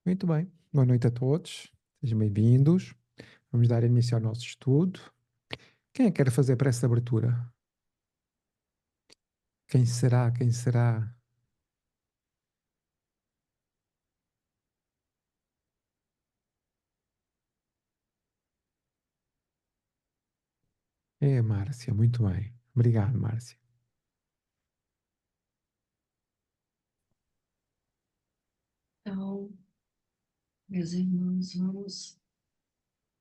Muito bem. Boa noite a todos. Sejam bem-vindos. Vamos dar início ao nosso estudo. Quem é que quer fazer para essa abertura? Quem será? Quem será? É a Márcia. Muito bem. Obrigado, Márcia. Então, meus irmãos, vamos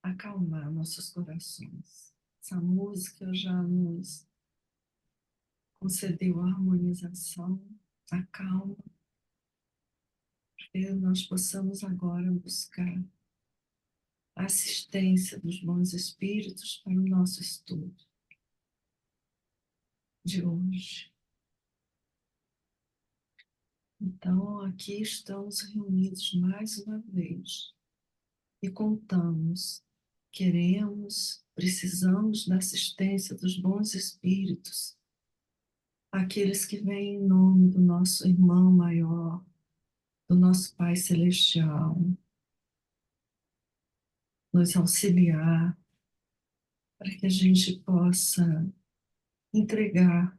acalmar nossos corações. Essa música já nos concedeu a harmonização, a calma, que nós possamos agora buscar a assistência dos bons espíritos para o nosso estudo de hoje. Então, aqui estamos reunidos mais uma vez e contamos, queremos, precisamos da assistência dos bons espíritos, aqueles que vêm em nome do nosso irmão maior, do nosso Pai Celestial, nos auxiliar para que a gente possa entregar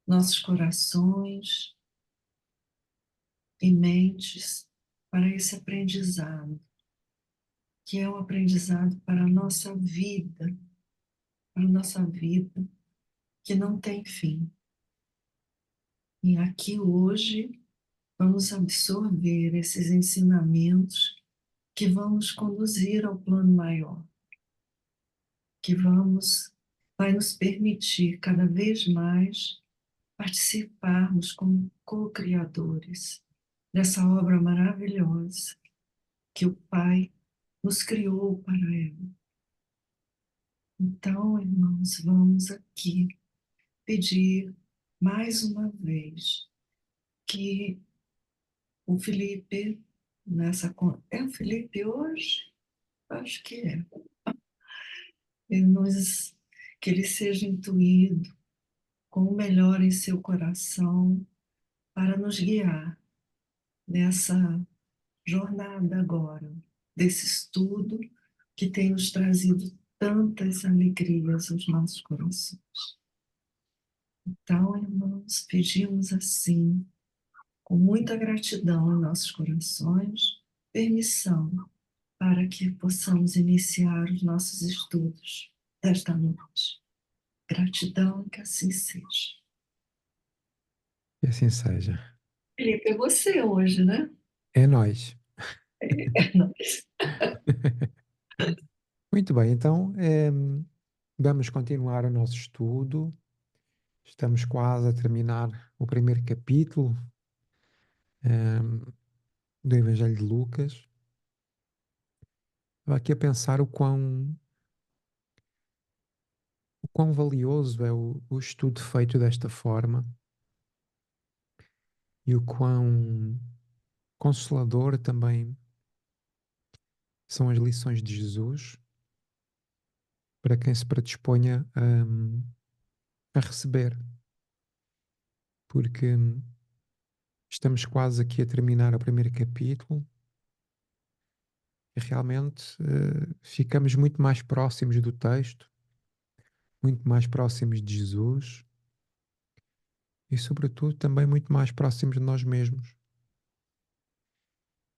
nossos corações e mentes para esse aprendizado, que é um aprendizado para a nossa vida, que não tem fim. E aqui hoje vamos absorver esses ensinamentos que vão nos conduzir ao plano maior, que vai nos permitir cada vez mais participarmos como co-criadores dessa obra maravilhosa que o Pai nos criou para ela. Então, irmãos, vamos aqui pedir mais uma vez que o Felipe, é o Felipe hoje? Acho que é. Ele nos, que ele seja intuído com o melhor em seu coração para nos guiar nessa jornada agora, desse estudo que tem nos trazido tantas alegrias aos nossos corações. Então, irmãos, pedimos assim, com muita gratidão em nossos corações, permissão para que possamos iniciar os nossos estudos desta noite. Gratidão, que assim seja. Que assim seja. Felipe, é você hoje, né? É nós. É nós. Muito bem, então vamos continuar o nosso estudo. Estamos quase a terminar o primeiro capítulo em, do Evangelho de Lucas. Estava aqui a pensar o quão valioso é o estudo feito desta forma e o quão consolador também são as lições de Jesus para quem se predisponha a receber, porque estamos quase aqui a terminar o primeiro capítulo e realmente ficamos muito mais próximos do texto, muito mais próximos de Jesus e, sobretudo, também muito mais próximos de nós mesmos.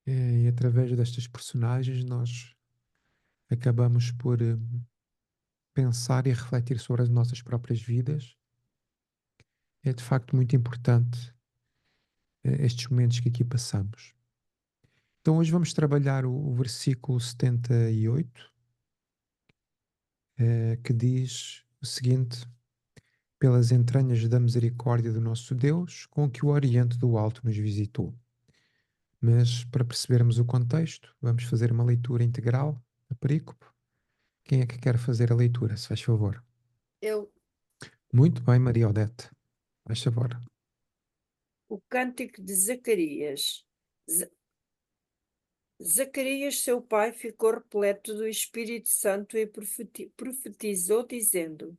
E através destas personagens, nós acabamos por pensar e refletir sobre as nossas próprias vidas. É de facto muito importante estes momentos que aqui passamos. Então, hoje vamos trabalhar o versículo 78, que diz o seguinte: pelas entranhas da misericórdia do nosso Deus, com que o Oriente do Alto nos visitou. Mas, para percebermos o contexto, vamos fazer uma leitura integral da perícope. Quem é que quer fazer a leitura, se faz favor? Eu, Muito bem, Maria Odete. Faz favor. o cântico de Zacarias. Zacarias, seu pai, ficou repleto do Espírito Santo e profetizou, dizendo: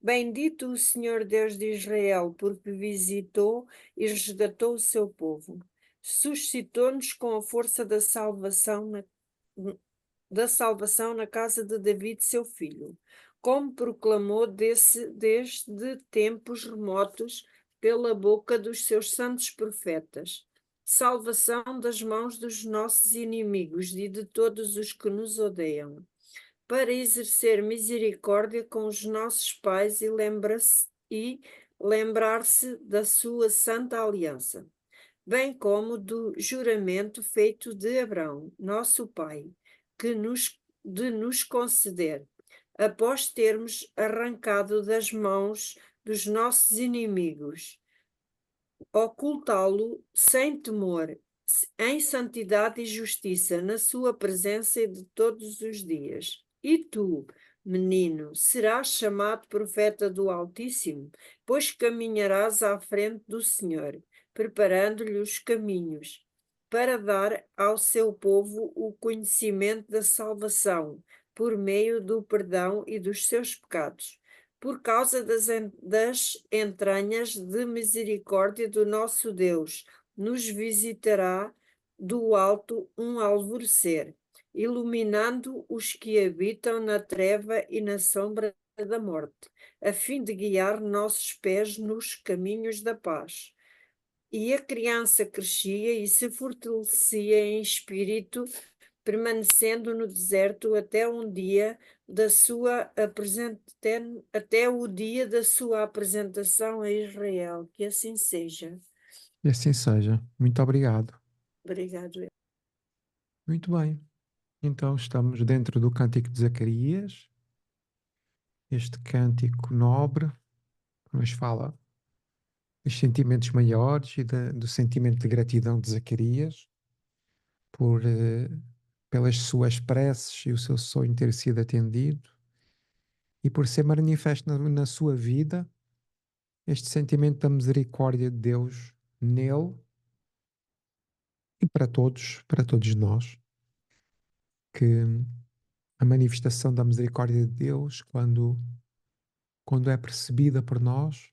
Bendito o Senhor Deus de Israel, porque visitou e resgatou o seu povo. suscitou-nos com a força da salvação na casa de David, seu filho, como proclamou desde tempos remotos pela boca dos seus santos profetas. Salvação das mãos dos nossos inimigos e de todos os que nos odeiam, para exercer misericórdia com os nossos pais e lembrar-se da sua santa aliança, bem como do juramento feito de Abraão, nosso pai, de nos conceder, após termos arrancado das mãos dos nossos inimigos, ocultá-lo sem temor, em santidade e justiça, na sua presença de todos os dias. E tu, menino, serás chamado profeta do Altíssimo, pois caminharás à frente do Senhor, preparando-lhe os caminhos, para dar ao seu povo o conhecimento da salvação, por meio do perdão e dos seus pecados, por causa das entranhas de misericórdia do nosso Deus, nos visitará do alto um alvorecer, iluminando os que habitam na treva e na sombra da morte, a fim de guiar nossos pés nos caminhos da paz. E a criança crescia e se fortalecia em espírito, permanecendo no deserto até o dia da sua apresentação a Israel. Que assim seja. E assim seja. Muito obrigado. Obrigado. Muito bem. Então estamos dentro do Cântico de Zacarias, este cântico nobre que nos fala dos sentimentos maiores e do sentimento de gratidão de Zacarias pelas suas preces e o seu sonho ter sido atendido e por ser manifesto na sua vida este sentimento da misericórdia de Deus nele e para todos nós, que a manifestação da misericórdia de Deus, quando é percebida por nós,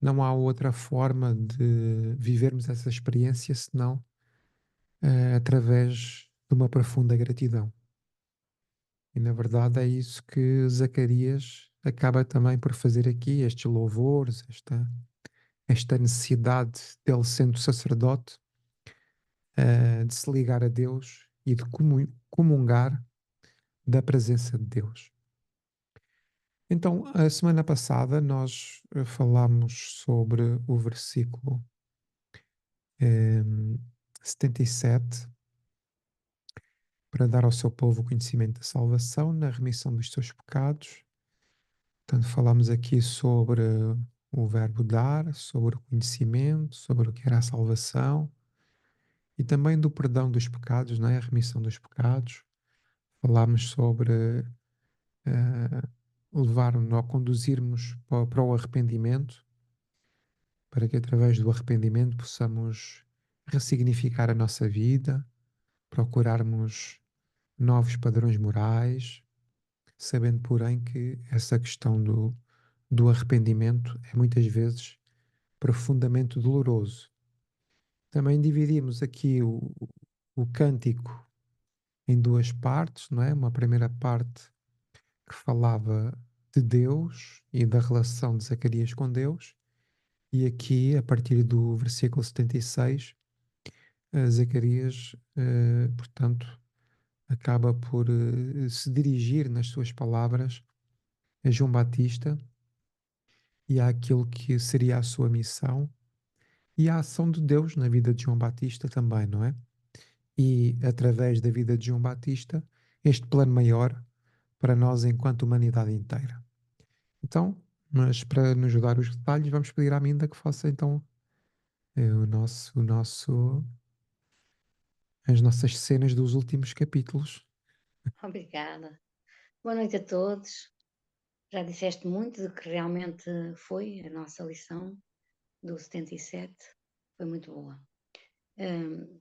não há outra forma de vivermos essa experiência senão através de uma profunda gratidão. E na verdade é isso que Zacarias acaba também por fazer aqui, estes louvores, esta necessidade dele sendo sacerdote, de se ligar a Deus e de comungar da presença de Deus. Então, a semana passada nós falámos sobre o versículo 77, para dar ao seu povo o conhecimento da salvação na remissão dos seus pecados. Portanto, falámos aqui sobre o verbo dar, sobre o conhecimento, sobre o que era a salvação e também do perdão dos pecados, não é? A remissão dos pecados. Falámos sobre levar-nos ou conduzirmos para o arrependimento, para que através do arrependimento possamos ressignificar a nossa vida, procurarmos novos padrões morais, sabendo, porém, que essa questão do arrependimento é muitas vezes profundamente doloroso. Também dividimos aqui o cântico em duas partes, não é? Uma primeira parte que falava de Deus e da relação de Zacarias com Deus, e aqui, a partir do versículo 76, Zacarias, portanto, acaba por se dirigir nas suas palavras a João Batista e àquilo que seria a sua missão e a ação de Deus na vida de João Batista também, não é? E através da vida de João Batista, este plano maior para nós enquanto humanidade inteira. Então, mas para nos dar os detalhes, vamos pedir à Minda que faça então as nossas cenas dos últimos capítulos. Obrigada. Boa noite a todos. Já disseste muito do que realmente foi a nossa lição do 77. Foi muito boa.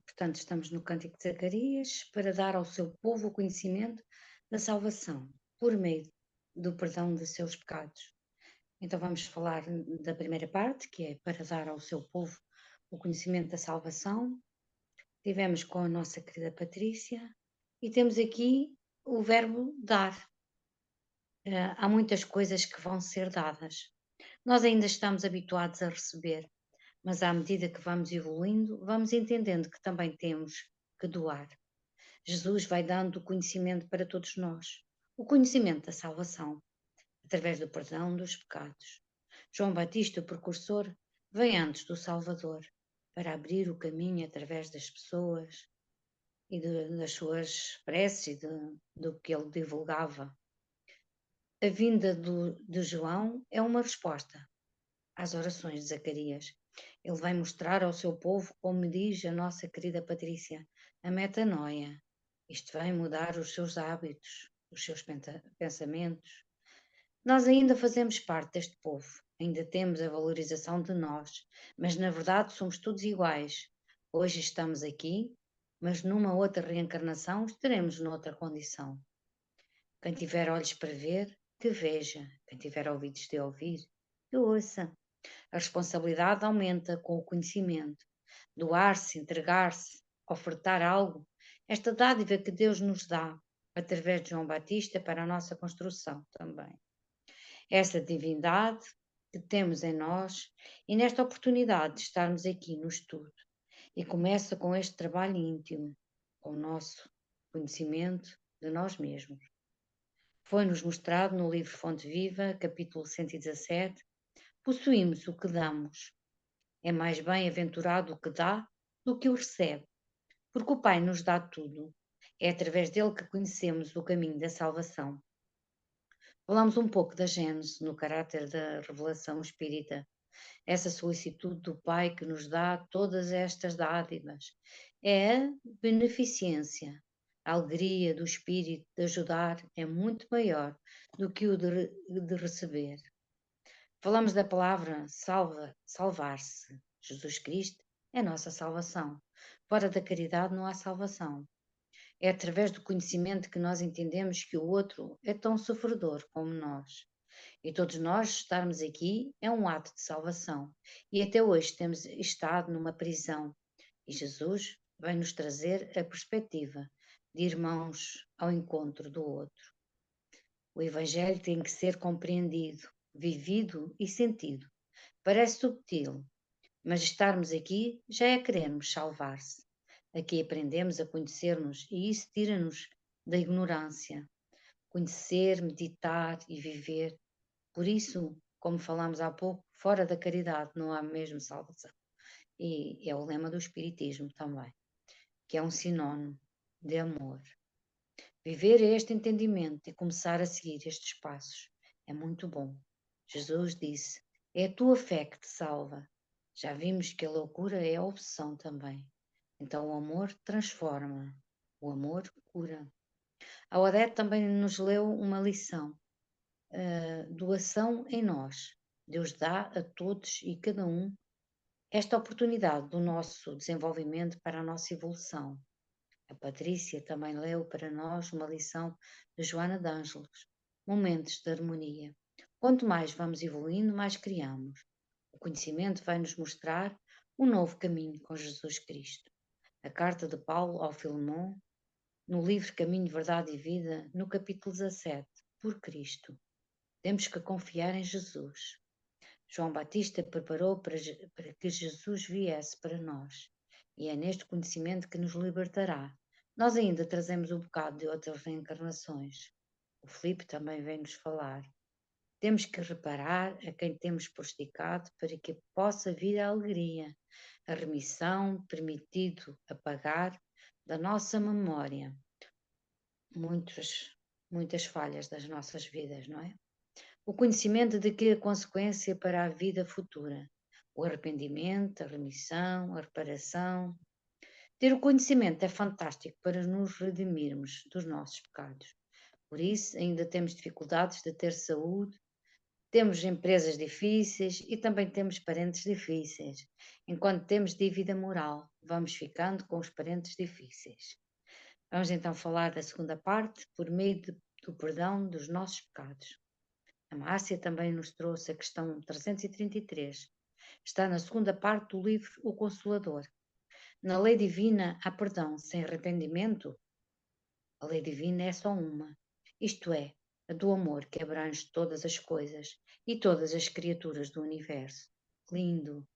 Portanto, estamos no Cântico de Zacarias para dar ao seu povo o conhecimento da salvação por meio do perdão de seus pecados. Então vamos falar da primeira parte, que é para dar ao seu povo o conhecimento da salvação, tivemos com a nossa querida Patrícia e temos aqui o verbo dar. Há muitas coisas que vão ser dadas. Nós ainda estamos habituados a receber, mas à medida que vamos evoluindo, vamos entendendo que também temos que doar. Jesus vai dando o conhecimento para todos nós, o conhecimento da salvação, através do perdão dos pecados. João Batista, o precursor, vem antes do Salvador, para abrir o caminho através das pessoas e das suas preces e do que ele divulgava. A vinda de João é uma resposta às orações de Zacarias. Ele vai mostrar ao seu povo, como diz a nossa querida Patrícia, a metanoia. Isto vai mudar os seus hábitos, os seus pensamentos. Nós ainda fazemos parte deste povo, ainda temos a valorização de nós, mas na verdade somos todos iguais. Hoje estamos aqui, mas numa outra reencarnação estaremos noutra condição. Quem tiver olhos para ver, que veja. Quem tiver ouvidos de ouvir, que ouça. A responsabilidade aumenta com o conhecimento. Doar-se, entregar-se, ofertar algo, esta dádiva que Deus nos dá, através de João Batista, para a nossa construção também. Essa divindade que temos em nós e nesta oportunidade de estarmos aqui no estudo. E começa com este trabalho íntimo, com o nosso conhecimento de nós mesmos. Foi-nos mostrado no livro Fonte Viva, capítulo 117, possuímos o que damos. É mais bem-aventurado o que dá do que o recebe, porque o Pai nos dá tudo. É através dele que conhecemos o caminho da salvação. Falamos um pouco da Gênese no caráter da revelação espírita, essa solicitude do Pai que nos dá todas estas dádivas. É a beneficência. A alegria do Espírito de ajudar é muito maior do que o de receber. Falamos da palavra salvar-se. Jesus Cristo é nossa salvação. Fora da caridade não há salvação. É através do conhecimento que nós entendemos que o outro é tão sofredor como nós. E todos nós estarmos aqui é um ato de salvação. E até hoje temos estado numa prisão. E Jesus vai nos trazer a perspectiva de irmãos ao encontro do outro. O Evangelho tem que ser compreendido, vivido e sentido. Parece subtil, mas estarmos aqui já é querermos salvar-se. Aqui aprendemos a conhecer-nos e isso tira-nos da ignorância. Conhecer, meditar e viver. Por isso, como falámos há pouco, fora da caridade não há mesmo salvação. E é o lema do Espiritismo também, que é um sinónimo de amor. Viver este entendimento e começar a seguir estes passos é muito bom. Jesus disse, é a tua fé que te salva. Já vimos que a loucura é a obsessão também. Então o amor transforma, o amor cura. A Odete também nos leu uma lição. Doação em nós. Deus dá a todos e cada um esta oportunidade do nosso desenvolvimento para a nossa evolução. A Patrícia também leu para nós uma lição de Joana de Ângeles, Momentos de Harmonia. Quanto mais vamos evoluindo, mais criamos. O conhecimento vai nos mostrar um novo caminho com Jesus Cristo. A carta de Paulo ao Filemon, no livro Caminho, Verdade e Vida, no capítulo 17, por Cristo. Temos que confiar em Jesus. João Batista preparou para que Jesus viesse para nós. E é neste conhecimento que nos libertará. Nós ainda trazemos um bocado de outras reencarnações. O Filipe também vem-nos falar. Temos que reparar a quem temos prejudicado para que possa vir a alegria, a remissão, permitido apagar da nossa memória muitas falhas das nossas vidas, não é? O conhecimento de que a consequência para a vida futura, o arrependimento, a remissão, a reparação. Ter o conhecimento é fantástico para nos redimirmos dos nossos pecados. Por isso, ainda temos dificuldades de ter saúde, temos empresas difíceis e também temos parentes difíceis. Enquanto temos dívida moral, vamos ficando com os parentes difíceis. Vamos então falar da segunda parte, por meio do perdão dos nossos pecados. A Márcia também nos trouxe a questão 333. está na segunda parte do livro O Consolador. Na lei divina há perdão sem arrependimento? A lei divina é só uma, isto é, a do amor que abrange todas as coisas e todas as criaturas do universo. Lindo!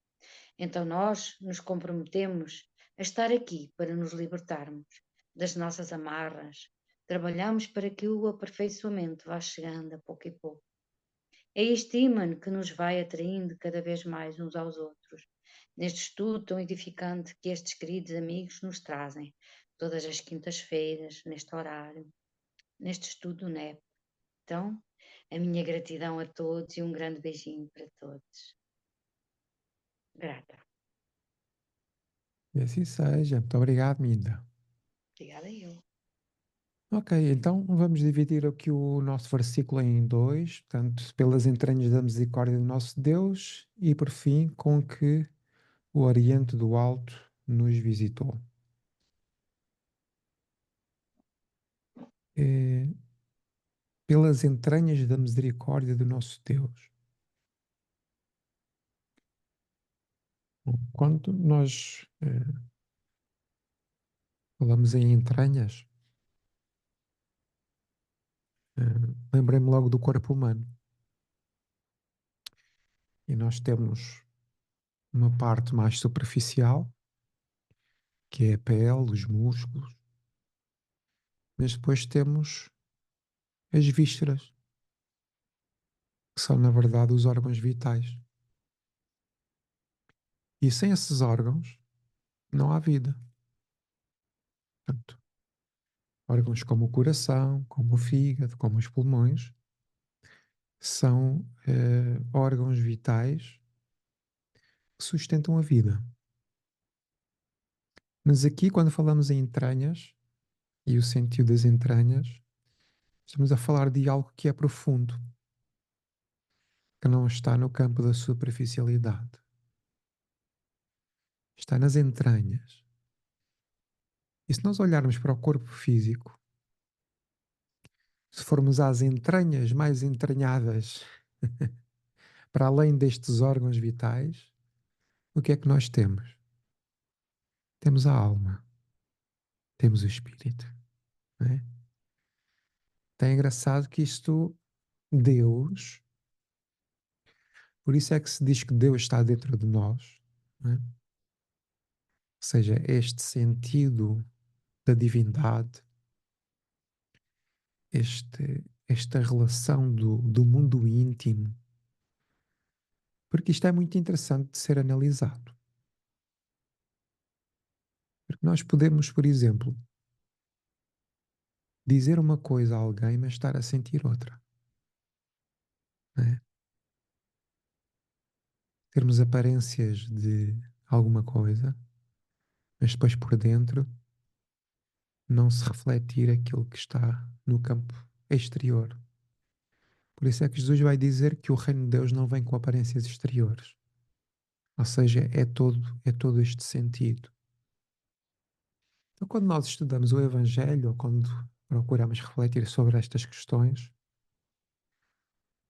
Então nós nos comprometemos a estar aqui para nos libertarmos das nossas amarras. Trabalhamos para que o aperfeiçoamento vá chegando a pouco. É este ímã que nos vai atraindo cada vez mais uns aos outros, neste estudo tão edificante que estes queridos amigos nos trazem, todas as quintas-feiras, neste horário, neste estudo NEP. Então, a minha gratidão a todos e um grande beijinho para todos. Grata. E assim seja. Muito obrigado, Minda. Obrigada eu. Ok, então vamos dividir aqui o nosso versículo em dois, portanto, pelas entranhas da misericórdia do nosso Deus e, por fim, com que o Oriente do Alto nos visitou. Pelas entranhas da misericórdia do nosso Deus. Quando nós falamos em entranhas, lembrei-me logo do corpo humano. E nós temos uma parte mais superficial, que é a pele, os músculos, mas depois temos as vísceras, que são, na verdade, os órgãos vitais. E sem esses órgãos, não há vida. Portanto, órgãos como o coração, como o fígado, como os pulmões, são órgãos vitais que sustentam a vida. Mas aqui, quando falamos em entranhas, e o sentido das entranhas, estamos a falar de algo que é profundo, que não está no campo da superficialidade. Está nas entranhas. E se nós olharmos para o corpo físico, se formos às entranhas mais entranhadas, para além destes órgãos vitais, o que é que nós temos? Temos a alma, temos o espírito. Não é? Então é engraçado que isto, Deus, por isso é que se diz que Deus está dentro de nós, não é? Ou seja, este sentido da divindade, esta relação do mundo íntimo, porque isto é muito interessante de ser analisado. Porque nós podemos, por exemplo, dizer uma coisa a alguém, mas estar a sentir outra. Não é? Termos aparências de alguma coisa, mas depois por dentro não se refletir aquilo que está no campo exterior. Por isso é que Jesus vai dizer que o reino de Deus não vem com aparências exteriores. Ou seja, é todo este sentido. Então, quando nós estudamos o Evangelho, ou quando procuramos refletir sobre estas questões,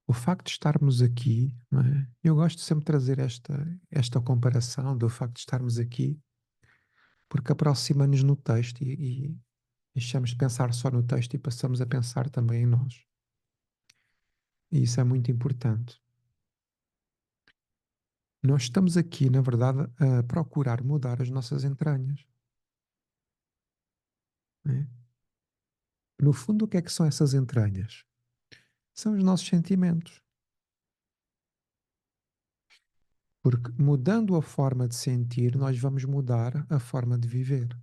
o facto de estarmos aqui, não é? Eu gosto sempre de trazer esta comparação do facto de estarmos aqui, porque aproxima-nos no texto e deixamos de pensar só no texto e passamos a pensar também em nós. E isso é muito importante. Nós estamos aqui, na verdade, a procurar mudar as nossas entranhas. Não é? No fundo, o que é que são essas entranhas? São os nossos sentimentos. Porque mudando a forma de sentir, nós vamos mudar a forma de viver.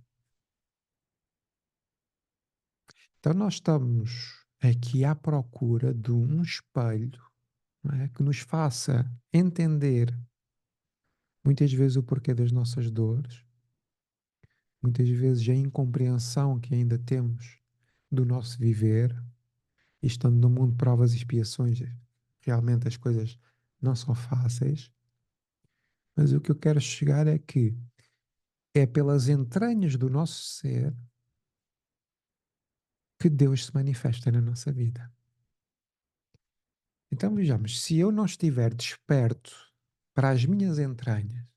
Então, nós estamos aqui à procura de um espelho, não é? Que nos faça entender muitas vezes o porquê das nossas dores, muitas vezes a incompreensão que ainda temos do nosso viver, e estando no mundo de provas e expiações, realmente as coisas não são fáceis, mas o que eu quero chegar é que é pelas entranhas do nosso ser que Deus se manifesta na nossa vida. Então vejamos, se eu não estiver desperto para as minhas entranhas,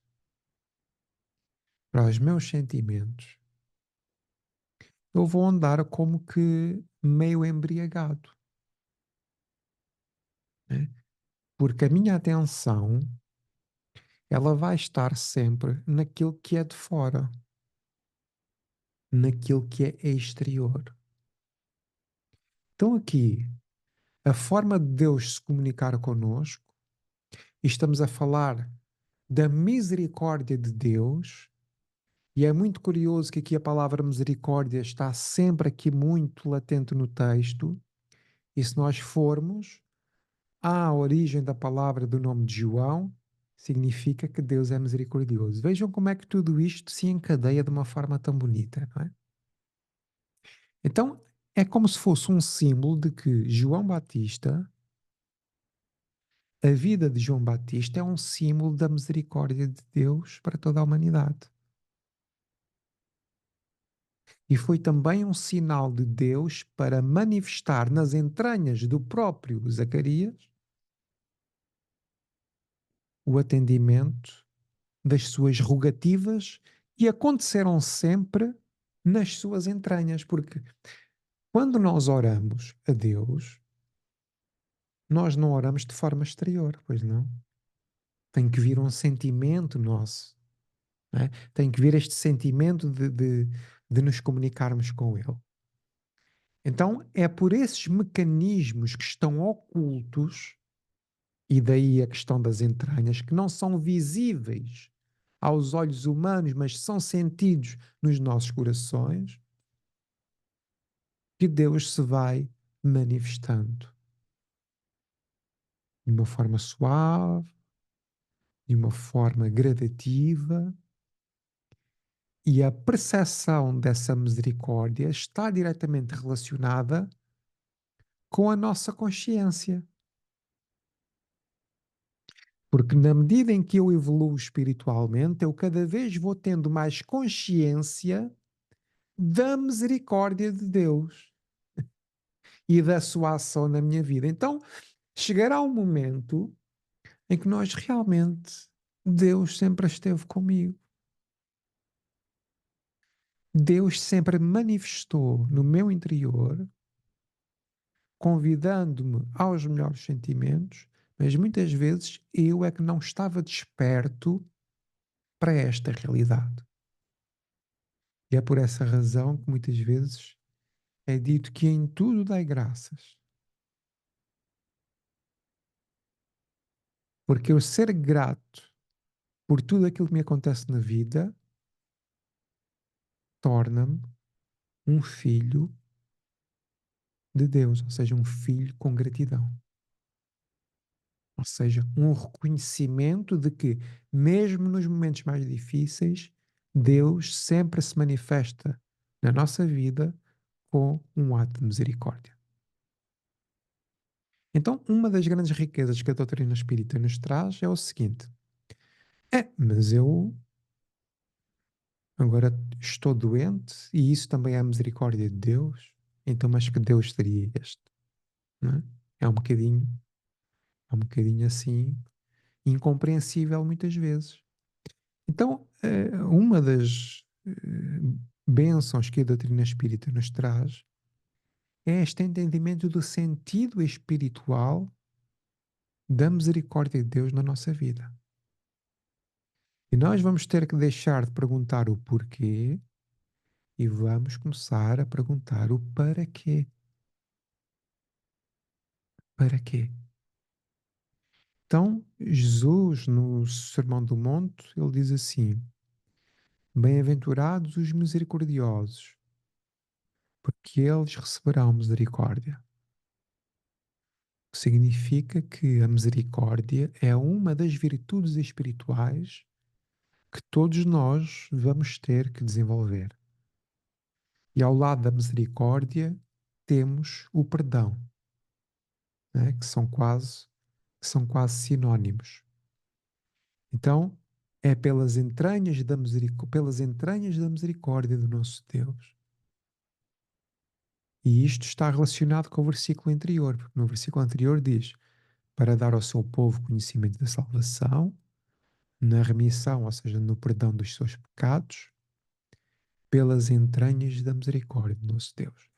para os meus sentimentos, eu vou andar como que meio embriagado, né? Porque a minha atenção, ela vai estar sempre naquilo que é de fora, naquilo que é exterior. Então aqui, a forma de Deus se comunicar connosco, e estamos a falar da misericórdia de Deus, e é muito curioso que aqui a palavra misericórdia está sempre aqui muito latente no texto, e se nós formos à origem da palavra do nome de João, significa que Deus é misericordioso. Vejam como é que tudo isto se encadeia de uma forma tão bonita, não é? Então, é como se fosse um símbolo de que João Batista, a vida de João Batista é um símbolo da misericórdia de Deus para toda a humanidade. E foi também um sinal de Deus para manifestar nas entranhas do próprio Zacarias o atendimento das suas rogativas, e aconteceram sempre nas suas entranhas, porque quando nós oramos a Deus, nós não oramos de forma exterior, pois não? Tem que vir um sentimento nosso, não é? Tem que vir este sentimento de nos comunicarmos com Ele. Então é por esses mecanismos que estão ocultos, e daí a questão das entranhas, que não são visíveis aos olhos humanos, mas são sentidos nos nossos corações, que Deus se vai manifestando de uma forma suave, de uma forma gradativa, e a percepção dessa misericórdia está diretamente relacionada com a nossa consciência. Porque na medida em que eu evoluo espiritualmente, eu cada vez vou tendo mais consciência da misericórdia de Deus e da sua ação na minha vida. Então, chegará um momento em que nós realmente, Deus sempre esteve comigo. Deus sempre manifestou no meu interior, convidando-me aos melhores sentimentos, mas muitas vezes eu é que não estava desperto para esta realidade. E é por essa razão que muitas vezes é dito que em tudo dai graças. Porque eu ser grato por tudo aquilo que me acontece na vida torna-me um filho de Deus, ou seja, um filho com gratidão. Ou seja, um reconhecimento de que, mesmo nos momentos mais difíceis, Deus sempre se manifesta na nossa vida com um ato de misericórdia. Então, uma das grandes riquezas que a doutrina espírita nos traz é o seguinte: mas eu agora estou doente e isso também é a misericórdia de Deus? Então, mas que Deus seria este? Não é? É um bocadinho assim incompreensível muitas vezes. Então, uma das bênçãos que a doutrina espírita nos traz é este entendimento do sentido espiritual da misericórdia de Deus na nossa vida. E nós vamos ter que deixar de perguntar o porquê e vamos começar a perguntar o para quê. Para quê? Então, Jesus, no Sermão do Monte, ele diz assim: bem-aventurados os misericordiosos, porque eles receberão misericórdia. O que significa que a misericórdia é uma das virtudes espirituais que todos nós vamos ter que desenvolver. E ao lado da misericórdia temos o perdão, né, que são quase sinónimos. Então, é pelas entranhas da misericórdia do nosso Deus. E isto está relacionado com o versículo anterior, porque no versículo anterior diz: para dar ao seu povo conhecimento da salvação na remissão, ou seja, no perdão dos seus pecados, pelas entranhas da misericórdia do nosso Deus.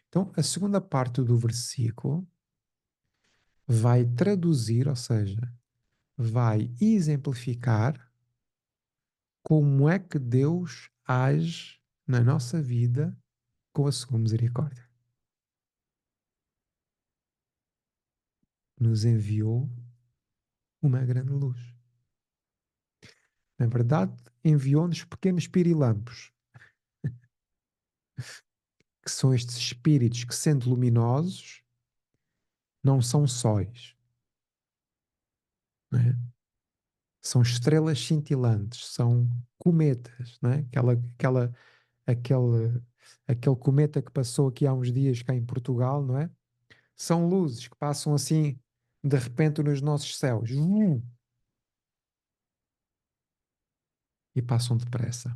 Então, a segunda parte do versículo vai traduzir, ou seja, vai exemplificar como é que Deus age na nossa vida com a sua misericórdia. Nos enviou uma grande luz. Na verdade, enviou-nos pequenos pirilampos, que são estes espíritos que, sendo luminosos, não são sóis, não é? São estrelas cintilantes, são cometas, não é? Aquele cometa que passou aqui há uns dias cá em Portugal, não é? São luzes que passam assim de repente nos nossos céus. E passam depressa.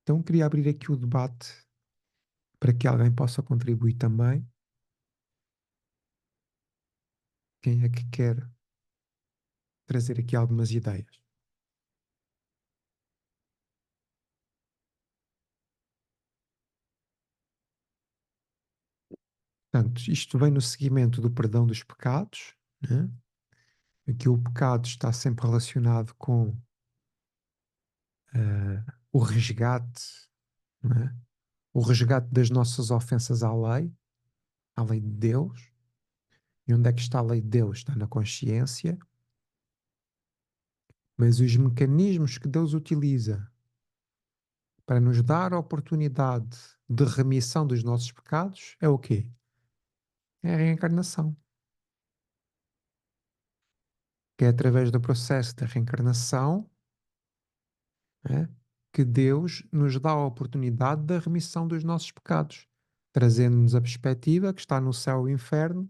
Então queria abrir aqui o debate para que alguém possa contribuir também. Quem é que quer trazer aqui algumas ideias? Portanto, isto vem no seguimento do perdão dos pecados, né? Aqui o pecado está sempre relacionado com o resgate, né? O resgate das nossas ofensas à lei de Deus. E onde é que está a lei de Deus? Está na consciência. Mas os mecanismos que Deus utiliza para nos dar a oportunidade de remissão dos nossos pecados é o quê? É a reencarnação. Que é através do processo da reencarnação, né, que Deus nos dá a oportunidade da remissão dos nossos pecados, trazendo-nos a perspectiva que está no céu e inferno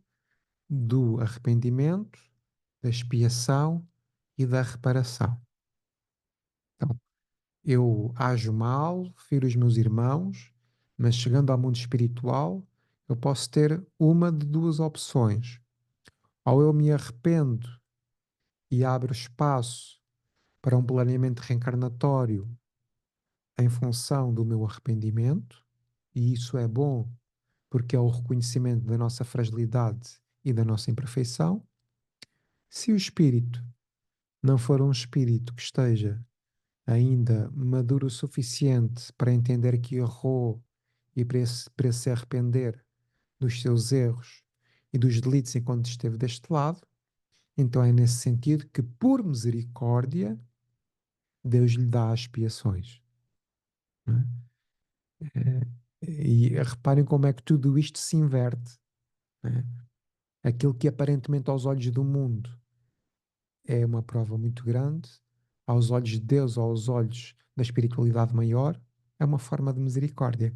do arrependimento, da expiação e da reparação. Então, eu ajo mal, firo os meus irmãos, mas chegando ao mundo espiritual, eu posso ter uma de duas opções. Ou eu me arrependo e abro espaço para um planeamento reencarnatório em função do meu arrependimento, e isso é bom porque é o reconhecimento da nossa fragilidade e da nossa imperfeição. Se o espírito não for um espírito que esteja ainda maduro o suficiente para entender que errou e para se arrepender dos seus erros e dos delitos enquanto esteve deste lado, então é nesse sentido que, por misericórdia, Deus lhe dá as expiações. Não é? E reparem como é que tudo isto se inverte. Não é? Aquilo que aparentemente aos olhos do mundo é uma prova muito grande, aos olhos de Deus, aos olhos da espiritualidade maior, é uma forma de misericórdia.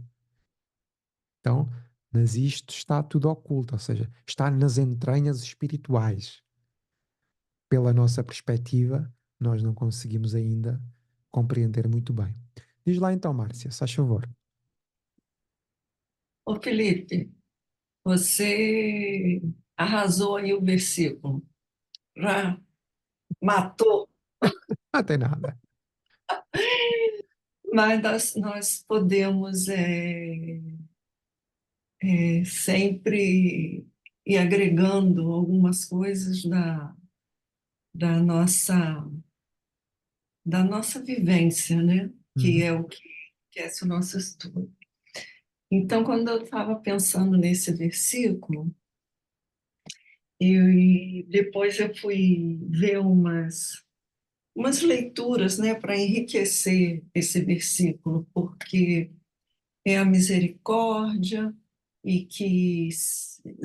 Então, mas isto está tudo oculto, ou seja, está nas entranhas espirituais. Pela nossa perspectiva, nós não conseguimos ainda compreender muito bem. Diz lá então, Márcia, se faz favor. Ô Felipe, você arrasou aí o versículo. Já matou, Não tem nada. mas nós podemos sempre ir agregando algumas coisas da nossa, da nossa vivência, né? Que Uhum. é o que é o nosso estudo. Então, quando eu estava pensando nesse versículo, e depois eu fui ver umas leituras, né, para enriquecer esse versículo, porque é a misericórdia e que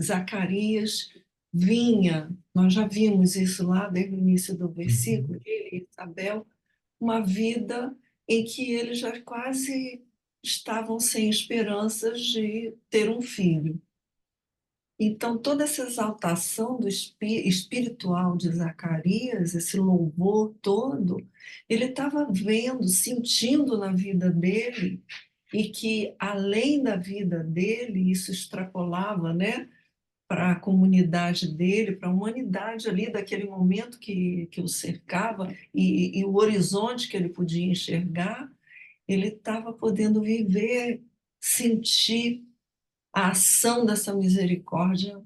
Zacarias vinha, nós já vimos isso lá desde o início do Uhum. versículo, ele e Isabel, uma vida em que eles já quase estavam sem esperanças de ter um filho. Então, toda essa exaltação do espiritual de Zacarias, esse louvor todo, ele estava vendo, sentindo na vida dele, e que além da vida dele, isso extrapolava, né, para a comunidade dele, para a humanidade ali daquele momento que o cercava e o horizonte que ele podia enxergar, ele estava podendo viver, sentir a ação dessa misericórdia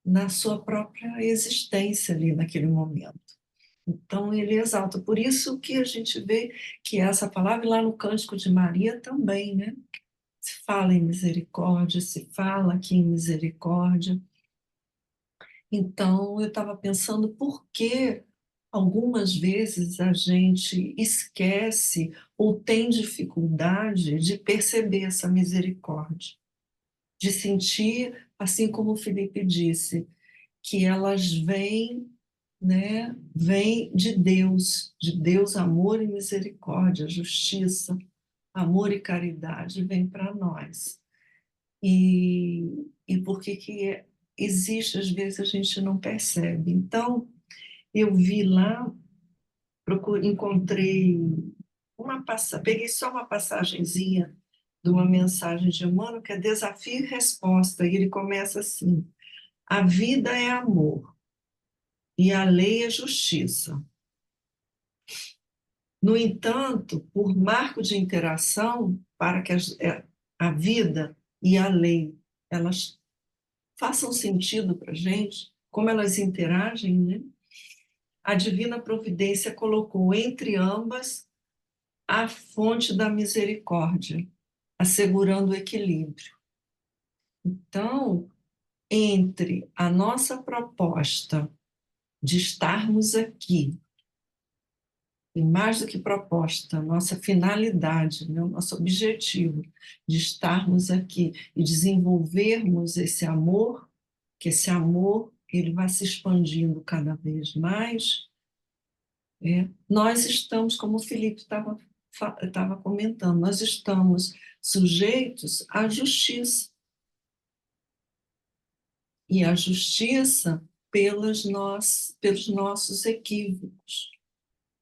na sua própria existência ali naquele momento. Então ele exalta. Por isso que a gente vê que essa palavra lá no Cântico de Maria também, né? Se fala em misericórdia, se fala aqui em misericórdia. Então eu estava pensando por que algumas vezes a gente esquece ou tem dificuldade de perceber essa misericórdia, de sentir, assim como o Felipe disse, que elas vêm, né, vêm de Deus, amor e misericórdia, justiça, amor e caridade vem para nós. E por que existe, às vezes a gente não percebe. Então, eu vi lá, encontrei peguei só uma passagenzinha de uma mensagem de Emmanuel, que é desafio e resposta, e ele começa assim: a vida é amor e a lei é justiça. No entanto, por marco de interação, para que a vida e a lei elas façam sentido para a gente, como elas interagem, né? A divina providência colocou entre ambas a fonte da misericórdia, assegurando o equilíbrio. Então, entre a nossa proposta de estarmos aqui, e mais do que proposta, a nossa finalidade, né, o nosso objetivo de estarmos aqui e desenvolvermos esse amor, que esse amor ele vai se expandindo cada vez mais, nós estamos, como o Felipe estava comentando, nós estamos sujeitos à justiça. E a justiça pelos nossos equívocos.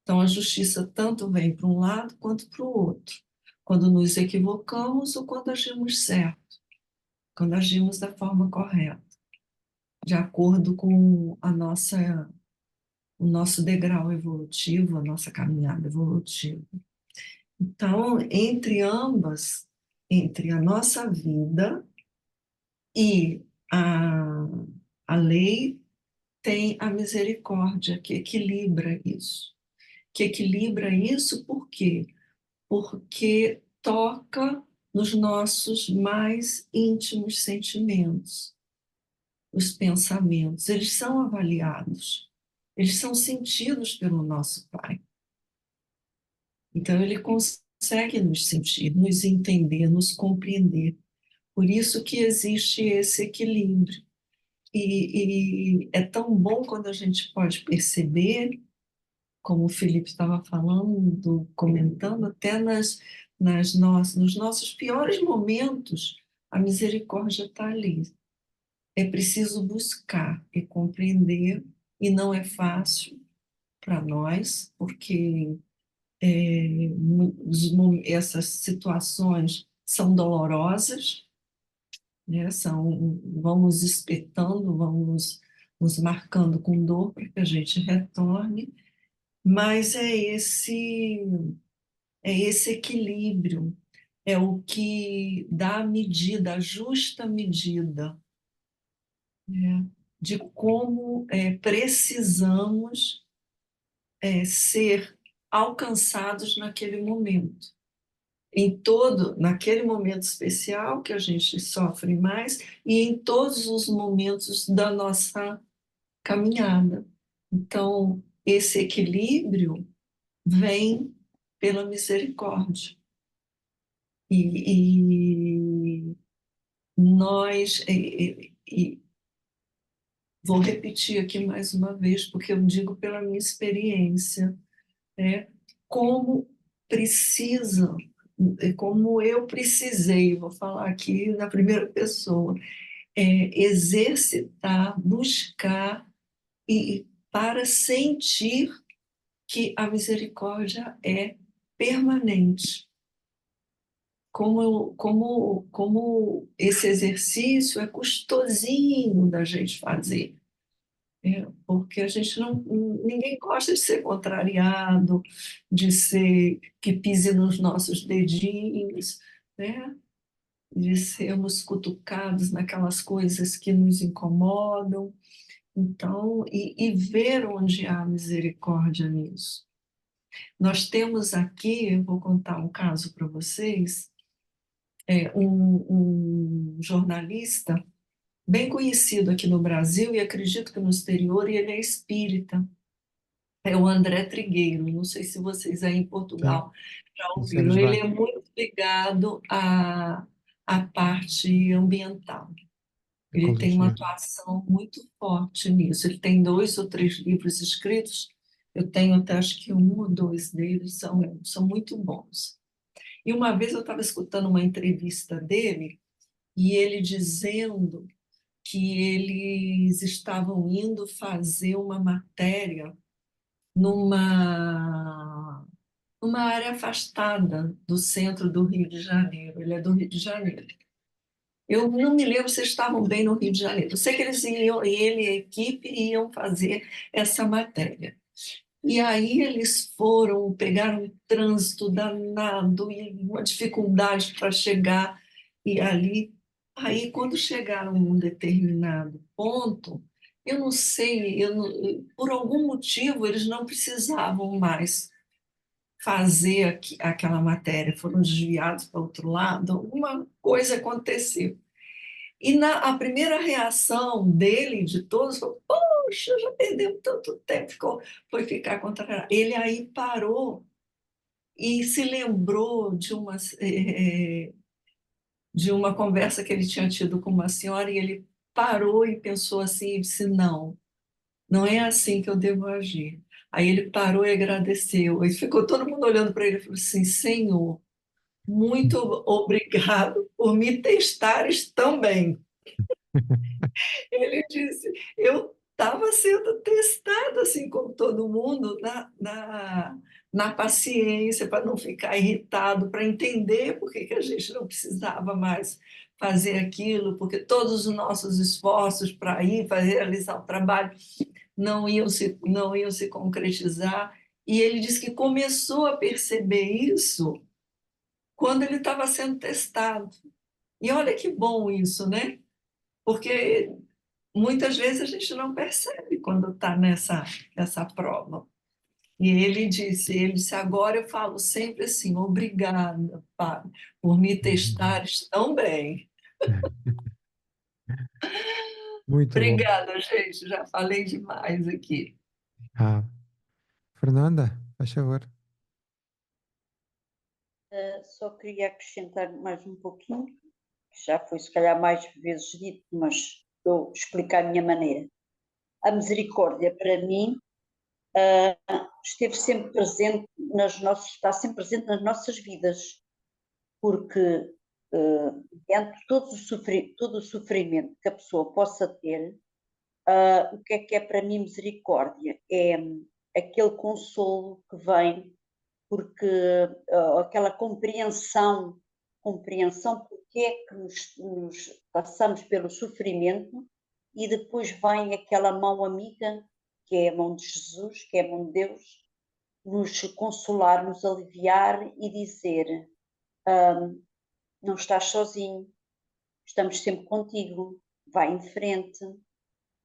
Então, a justiça tanto vem para um lado quanto para o outro. Quando nos equivocamos ou quando agimos certo, quando agimos da forma correta, de acordo com o nosso degrau evolutivo, a nossa caminhada evolutiva. Então, entre ambas, entre a nossa vida e a lei, tem a misericórdia que equilibra isso. Que equilibra isso por quê? Porque toca nos nossos mais íntimos sentimentos, os pensamentos. Eles são avaliados, eles são sentidos pelo nosso Pai. Então, ele consegue nos sentir, nos entender, nos compreender. Por isso que existe esse equilíbrio. E é tão bom quando a gente pode perceber, como o Felipe estava falando, comentando, até nos nossos piores momentos, a misericórdia está ali. É preciso buscar e compreender, e não é fácil para nós, porque essas situações são dolorosas, né? Vamos espetando, vamos nos marcando com dor para que a gente retorne, mas é esse equilíbrio, é o que dá a medida, a justa medida, né, de como precisamos ser alcançados naquele momento. Naquele momento especial que a gente sofre mais e em todos os momentos da nossa caminhada. Então, esse equilíbrio vem pela misericórdia. E nós, vou repetir aqui mais uma vez, porque eu digo pela minha experiência, como precisam, como eu precisei, vou falar aqui na primeira pessoa, exercitar, buscar e para sentir que a misericórdia é permanente. como esse exercício é custosinho da gente fazer. Porque a gente ninguém gosta de ser contrariado, de ser que pise nos nossos dedinhos, né? De sermos cutucados naquelas coisas que nos incomodam. Então, e ver onde há misericórdia nisso. Nós temos aqui, eu vou contar um caso para vocês, um jornalista bem conhecido aqui no Brasil e acredito que no exterior, e ele é espírita. É o André Trigueiro. Não sei se vocês aí em Sim, Portugal já ouviram. conhecemos Ele bem. é muito ligado à parte ambiental. Ele tem uma Ecologia. atuação muito forte nisso. Ele tem 2 ou 3 livros escritos. Eu tenho até acho que 1 ou 2 deles são muito bons. E uma vez eu estava escutando uma entrevista dele e ele dizendo que eles estavam indo fazer uma matéria numa área afastada do centro do Rio de Janeiro. Ele é do Rio de Janeiro. Eu não me lembro se estavam bem no Rio de Janeiro. Eu sei que eles iam, ele e a equipe iam fazer essa matéria. E aí eles foram, pegaram um trânsito danado e uma dificuldade para chegar. E ali, aí quando chegaram em um determinado ponto, eu não sei, por algum motivo eles não precisavam mais fazer aquela matéria, foram desviados para outro lado, alguma coisa aconteceu. E a primeira reação dele, de todos, foi: poxa, já perdemos tanto tempo, foi ficar contra. Ele aí parou e se lembrou de uma conversa que ele tinha tido com uma senhora, e ele parou e pensou assim, e disse: não, não é assim que eu devo agir. Aí ele parou e agradeceu, e ficou todo mundo olhando para ele e falou assim: Senhor, muito obrigado por me testares tão bem. Ele disse: eu estava sendo testado, assim como todo mundo, na paciência, para não ficar irritado, para entender por que a gente não precisava mais fazer aquilo, porque todos os nossos esforços para ir fazer, realizar o trabalho não iam se concretizar. E ele disse que começou a perceber isso quando ele estava sendo testado. E olha que bom isso, né? Porque muitas vezes a gente não percebe quando está nessa prova. E ele disse: agora eu falo sempre assim: obrigada, Pai, por me testares tão bem. Muito bom. Obrigada, gente, já falei demais aqui. Ah, Fernanda, faz favor. Só queria acrescentar mais um pouquinho, que já foi se calhar mais vezes dito, mas eu explicar a minha maneira. A misericórdia, para mim, esteve sempre presente está sempre presente nas nossas vidas, porque diante de todo o sofrimento que a pessoa possa ter, o que é para mim misericórdia? É aquele consolo que vem porque aquela compreensão porque é que nos passamos pelo sofrimento, e depois vem aquela mão amiga, que é a mão de Jesus, que é a mão de Deus, nos consolar, nos aliviar e dizer: não estás sozinho, estamos sempre contigo, vai em frente,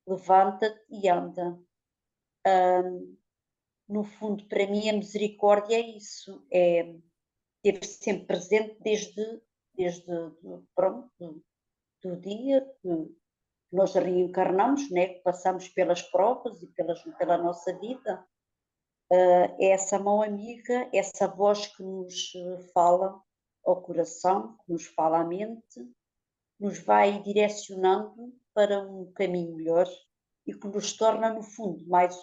levanta-te e anda. No fundo, para mim, a misericórdia é isso, esteve sempre presente pronto, do dia que nós reencarnamos, né, que passamos pelas provas e pela nossa vida. É essa mão amiga, essa voz que nos fala ao coração, que nos fala à mente, nos vai direcionando para um caminho melhor e que nos torna, no fundo, mais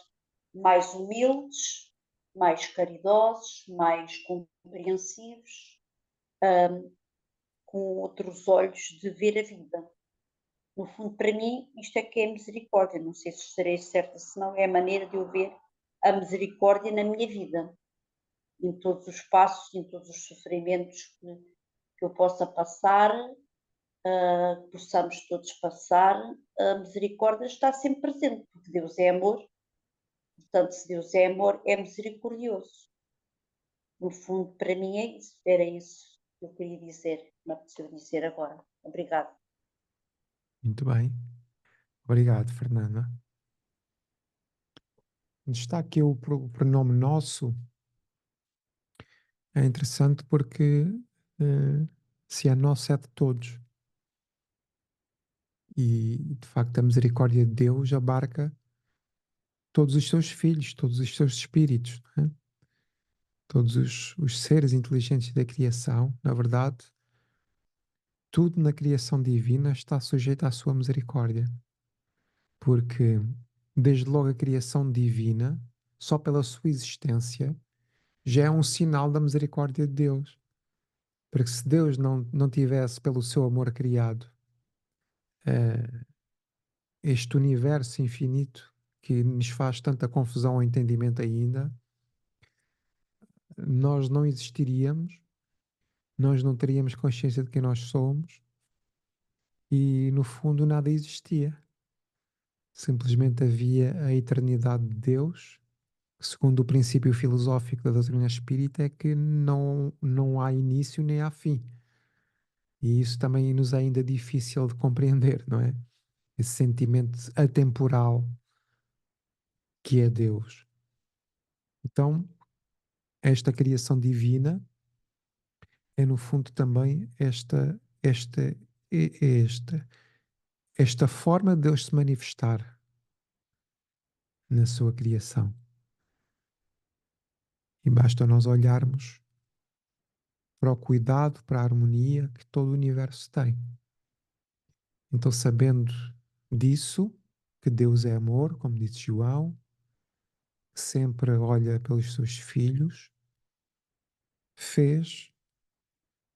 humildes, mais caridosos, mais compreensivos, com outros olhos de ver a vida. No fundo, para mim, isto é que é misericórdia. Não sei se estarei certa, se não é a maneira de eu ver a misericórdia na minha vida, em todos os passos, em todos os sofrimentos que eu possa passar, que possamos todos passar, a misericórdia está sempre presente, porque Deus é amor. Portanto, se Deus é amor, é misericordioso. No fundo, para mim é isso. Era isso que eu queria dizer, me apeteceu dizer agora. Obrigada. Muito bem. Obrigado, Fernanda. Está aqui o pronome nosso. É interessante porque se é nosso, é de todos. E, de facto, a misericórdia de Deus abarca todos os seus filhos, todos os seus espíritos, não é? Todos os seres inteligentes da criação. Na verdade, tudo na criação divina está sujeito à sua misericórdia. Porque, desde logo, a criação divina, só pela sua existência, já é um sinal da misericórdia de Deus. Porque se Deus não tivesse, pelo seu amor, criado este universo infinito que nos faz tanta confusão ao entendimento ainda, nós não existiríamos, nós não teríamos consciência de quem nós somos e, no fundo, nada existia. Simplesmente havia a eternidade de Deus, que, segundo o princípio filosófico da doutrina espírita, é que não há início nem há fim. E isso também nos é ainda difícil de compreender, não é? Esse sentimento atemporal que é Deus. Então, esta criação divina é, no fundo, também esta forma de Deus se manifestar na sua criação. E basta nós olharmos para o cuidado, para a harmonia que todo o universo tem. Então, sabendo disso, que Deus é amor, como disse João, que sempre olha pelos seus filhos, fez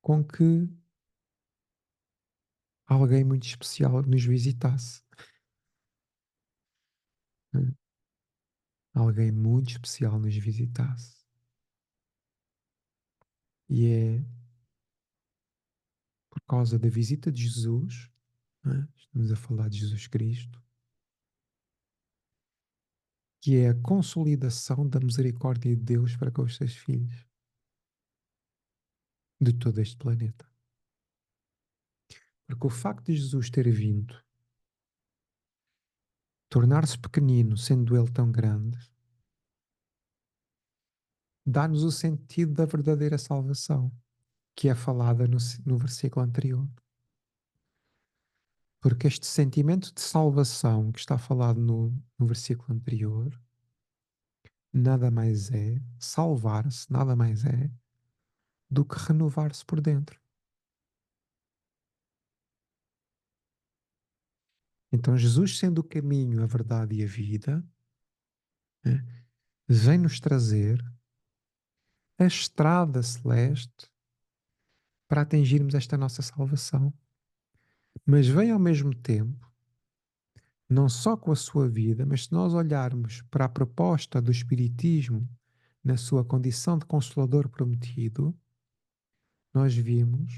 com que alguém muito especial nos visitasse. Né? Alguém muito especial nos visitasse. E é por causa da visita de Jesus, né? Estamos a falar de Jesus Cristo, que é a consolidação da misericórdia de Deus para com os seus filhos, de todo este planeta. Porque o facto de Jesus ter vindo, tornar-se pequenino, sendo ele tão grande, dá-nos o sentido da verdadeira salvação, que é falada no versículo anterior. Porque este sentimento de salvação que está falado no versículo anterior, nada mais é, salvar-se, nada mais é, do que renovar-se por dentro. Então, Jesus, sendo o caminho, a verdade e a vida, né, vem-nos trazer a estrada celeste para atingirmos esta nossa salvação. Mas vem ao mesmo tempo, não só com a sua vida, mas se nós olharmos para a proposta do Espiritismo na sua condição de Consolador prometido, nós vimos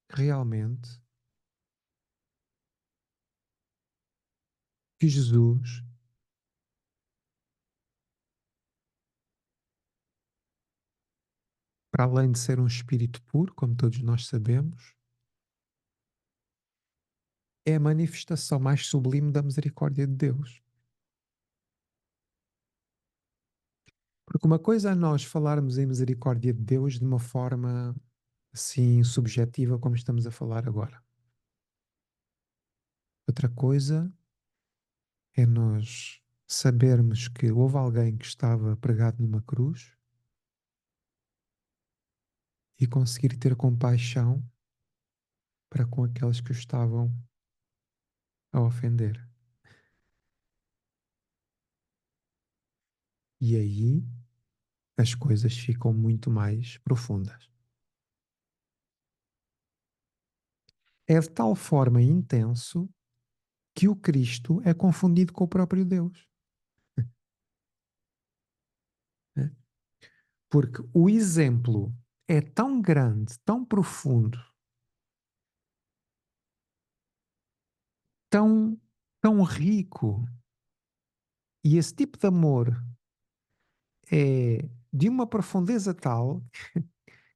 que realmente que Jesus para além de ser um espírito puro, como todos nós sabemos, é a manifestação mais sublime da misericórdia de Deus. Porque uma coisa é nós falarmos em misericórdia de Deus de uma forma assim subjetiva, como estamos a falar agora. Outra coisa é nós sabermos que houve alguém que estava pregado numa cruz e conseguir ter compaixão para com aqueles que o estavam a ofender. E aí as coisas ficam muito mais profundas. É de tal forma intenso que o Cristo é confundido com o próprio Deus. Né? Porque o exemplo é tão grande, tão profundo, tão, tão rico, e esse tipo de amor é de uma profundeza tal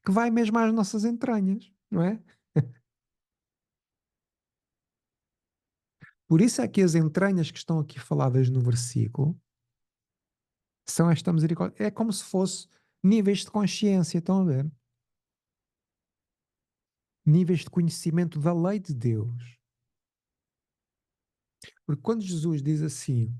que vai mesmo às nossas entranhas, não é? Por isso é que as entranhas que estão aqui faladas no versículo são esta misericórdia. É como se fosse níveis de consciência, estão a ver? Níveis de conhecimento da lei de Deus. Porque quando Jesus diz assim,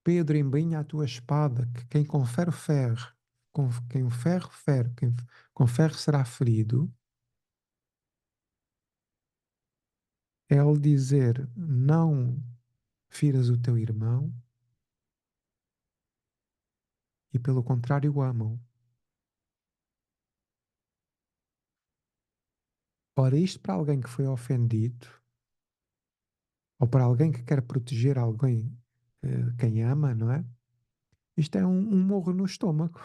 Pedro, embainha a tua espada, que quem com ferro ferre, com quem o ferro fere, quem com ferro será ferido, é ele dizer, não firas o teu irmão, e pelo contrário amam. Ora, isto para alguém que foi ofendido, ou para alguém que quer proteger alguém, quem ama, não é? Isto é um morro no estômago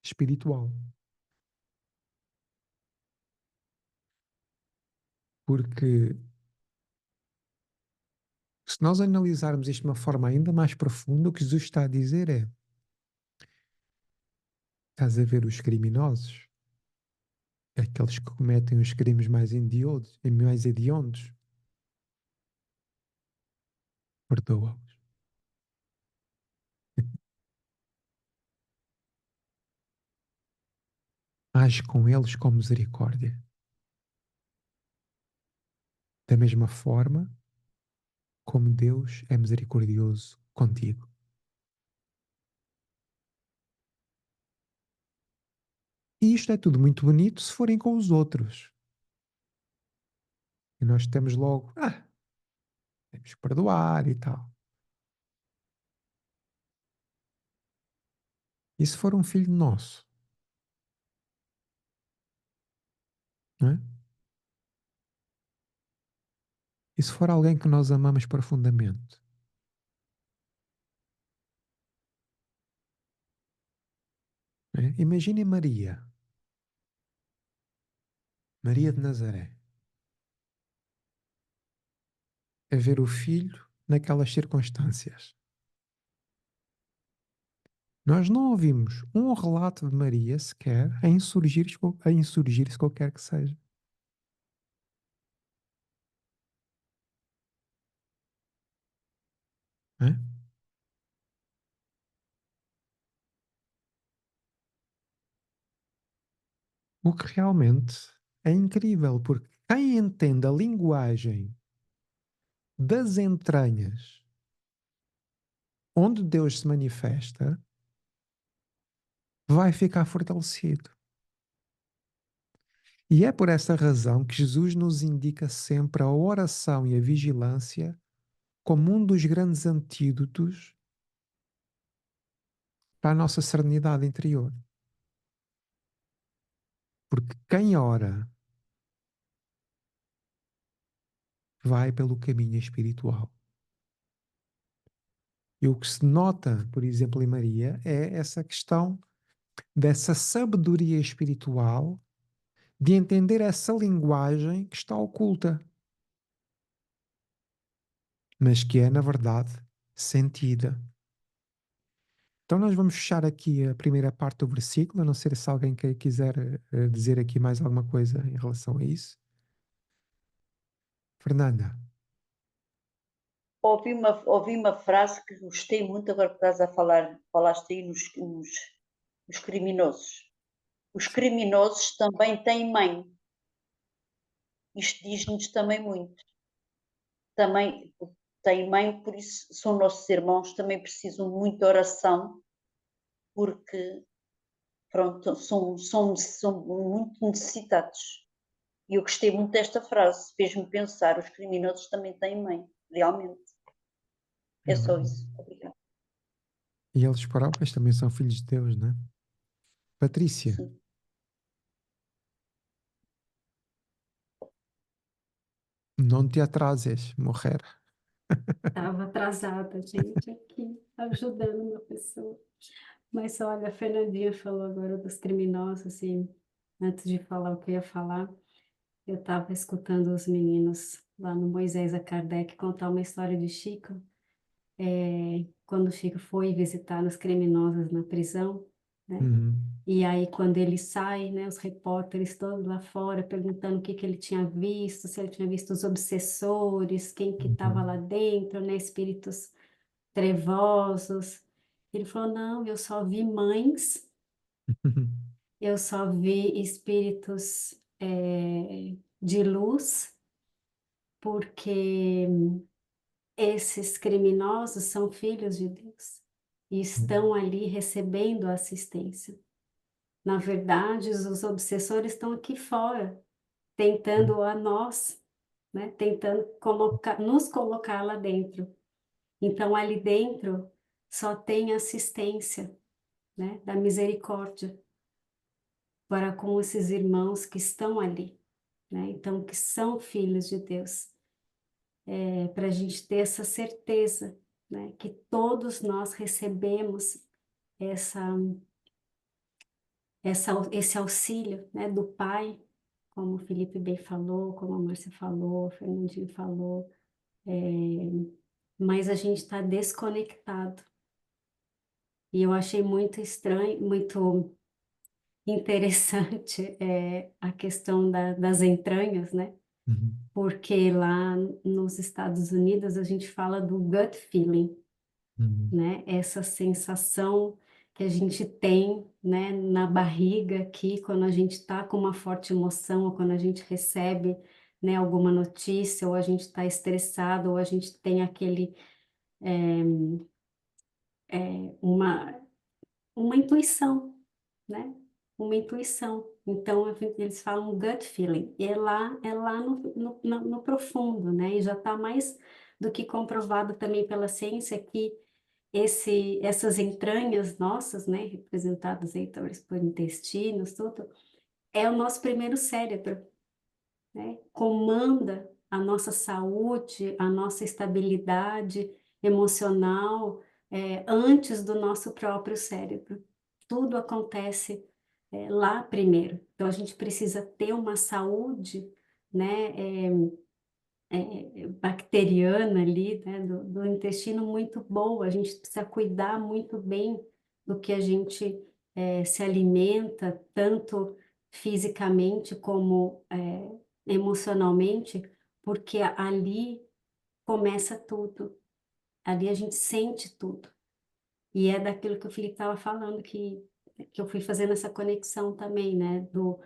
espiritual. Porque se nós analisarmos isto de uma forma ainda mais profunda, o que Jesus está a dizer é: estás a ver os criminosos, aqueles que cometem os crimes mais hediondos, perdoa-os. Age com eles com misericórdia. Da mesma forma como Deus é misericordioso contigo. E isto é tudo muito bonito se forem com os outros. E nós temos logo, temos que perdoar e tal. E se for um filho nosso? Não é? E se for alguém que nós amamos profundamente? Não é? Imaginem Maria. Maria de Nazaré. A ver o filho naquelas circunstâncias. Nós não ouvimos um relato de Maria sequer a insurgir-se qualquer que seja. Não é? O que realmente é incrível, porque quem entende a linguagem das entranhas onde Deus se manifesta vai ficar fortalecido. E é por essa razão que Jesus nos indica sempre a oração e a vigilância como um dos grandes antídotos para a nossa serenidade interior. Porque quem ora vai pelo caminho espiritual. E o que se nota, por exemplo, em Maria, é essa questão dessa sabedoria espiritual de entender essa linguagem que está oculta, mas que é, na verdade, sentida. Então nós vamos fechar aqui a primeira parte do versículo, a não ser se alguém quiser dizer aqui mais alguma coisa em relação a isso. Fernanda. Ouvi uma frase que gostei muito agora que estás a falar, falaste aí nos criminosos. Os criminosos também têm mãe. Isto diz-nos também muito. Também têm mãe, por isso são nossos irmãos, também precisam muito de oração, porque pronto, são muito necessitados. E eu gostei muito desta frase, fez-me pensar, os criminosos também têm mãe, realmente. É só isso. Obrigada. E eles próprios também são filhos de Deus, não é? Patrícia. Sim. Não te atrases, morrer. Estava atrasada, gente, aqui, ajudando uma pessoa. Mas olha, a Fernandinha falou agora dos criminosos, assim, antes de falar o que eu ia falar, eu estava escutando os meninos lá no Moisés a Kardec contar uma história de Chico, quando o Chico foi visitar os criminosos na prisão, né? Uhum. E aí, quando ele sai, né, os repórteres todos lá fora perguntando o que que ele tinha visto, se ele tinha visto os obsessores, quem que estava lá dentro, né, espíritos trevosos. Ele falou: não, eu só vi mães, eu só vi espíritos de luz, porque esses criminosos são filhos de Deus e estão ali recebendo assistência. Na verdade, os obsessores estão aqui fora, tentando a nós, né? Tentando nos colocar lá dentro. Então, ali dentro só tem assistência, né? Da misericórdia para com esses irmãos que estão ali, né? Então, que são filhos de Deus. Para a gente ter essa certeza, né? Que todos nós recebemos essa, esse auxílio, né? Do Pai, como o Felipe bem falou, como a Márcia falou, o Fernandinho falou, mas a gente está desconectado. E eu achei muito estranho, muito interessante a questão das entranhas, né? Uhum. Porque lá nos Estados Unidos a gente fala do gut feeling, Uhum. né? Essa sensação que a gente tem, né, na barriga aqui, quando a gente está com uma forte emoção, ou quando a gente recebe, né, alguma notícia, ou a gente está estressado, ou a gente tem aquele, uma intuição, né? Uma intuição. Então, eles falam gut feeling. E é lá no profundo, né? E já está mais do que comprovado também pela ciência que essas entranhas nossas, né? Representadas aí talvez por intestinos, tudo, é o nosso primeiro cérebro, né? Comanda a nossa saúde, a nossa estabilidade emocional, antes do nosso próprio cérebro. Tudo acontece lá primeiro. Então, a gente precisa ter uma saúde, né, bacteriana ali, né, do intestino muito boa. A gente precisa cuidar muito bem do que a gente se alimenta, tanto fisicamente como emocionalmente, porque ali começa tudo. Ali a gente sente tudo. E é daquilo que o Felipe estava falando, que eu fui fazendo essa conexão também, né? Do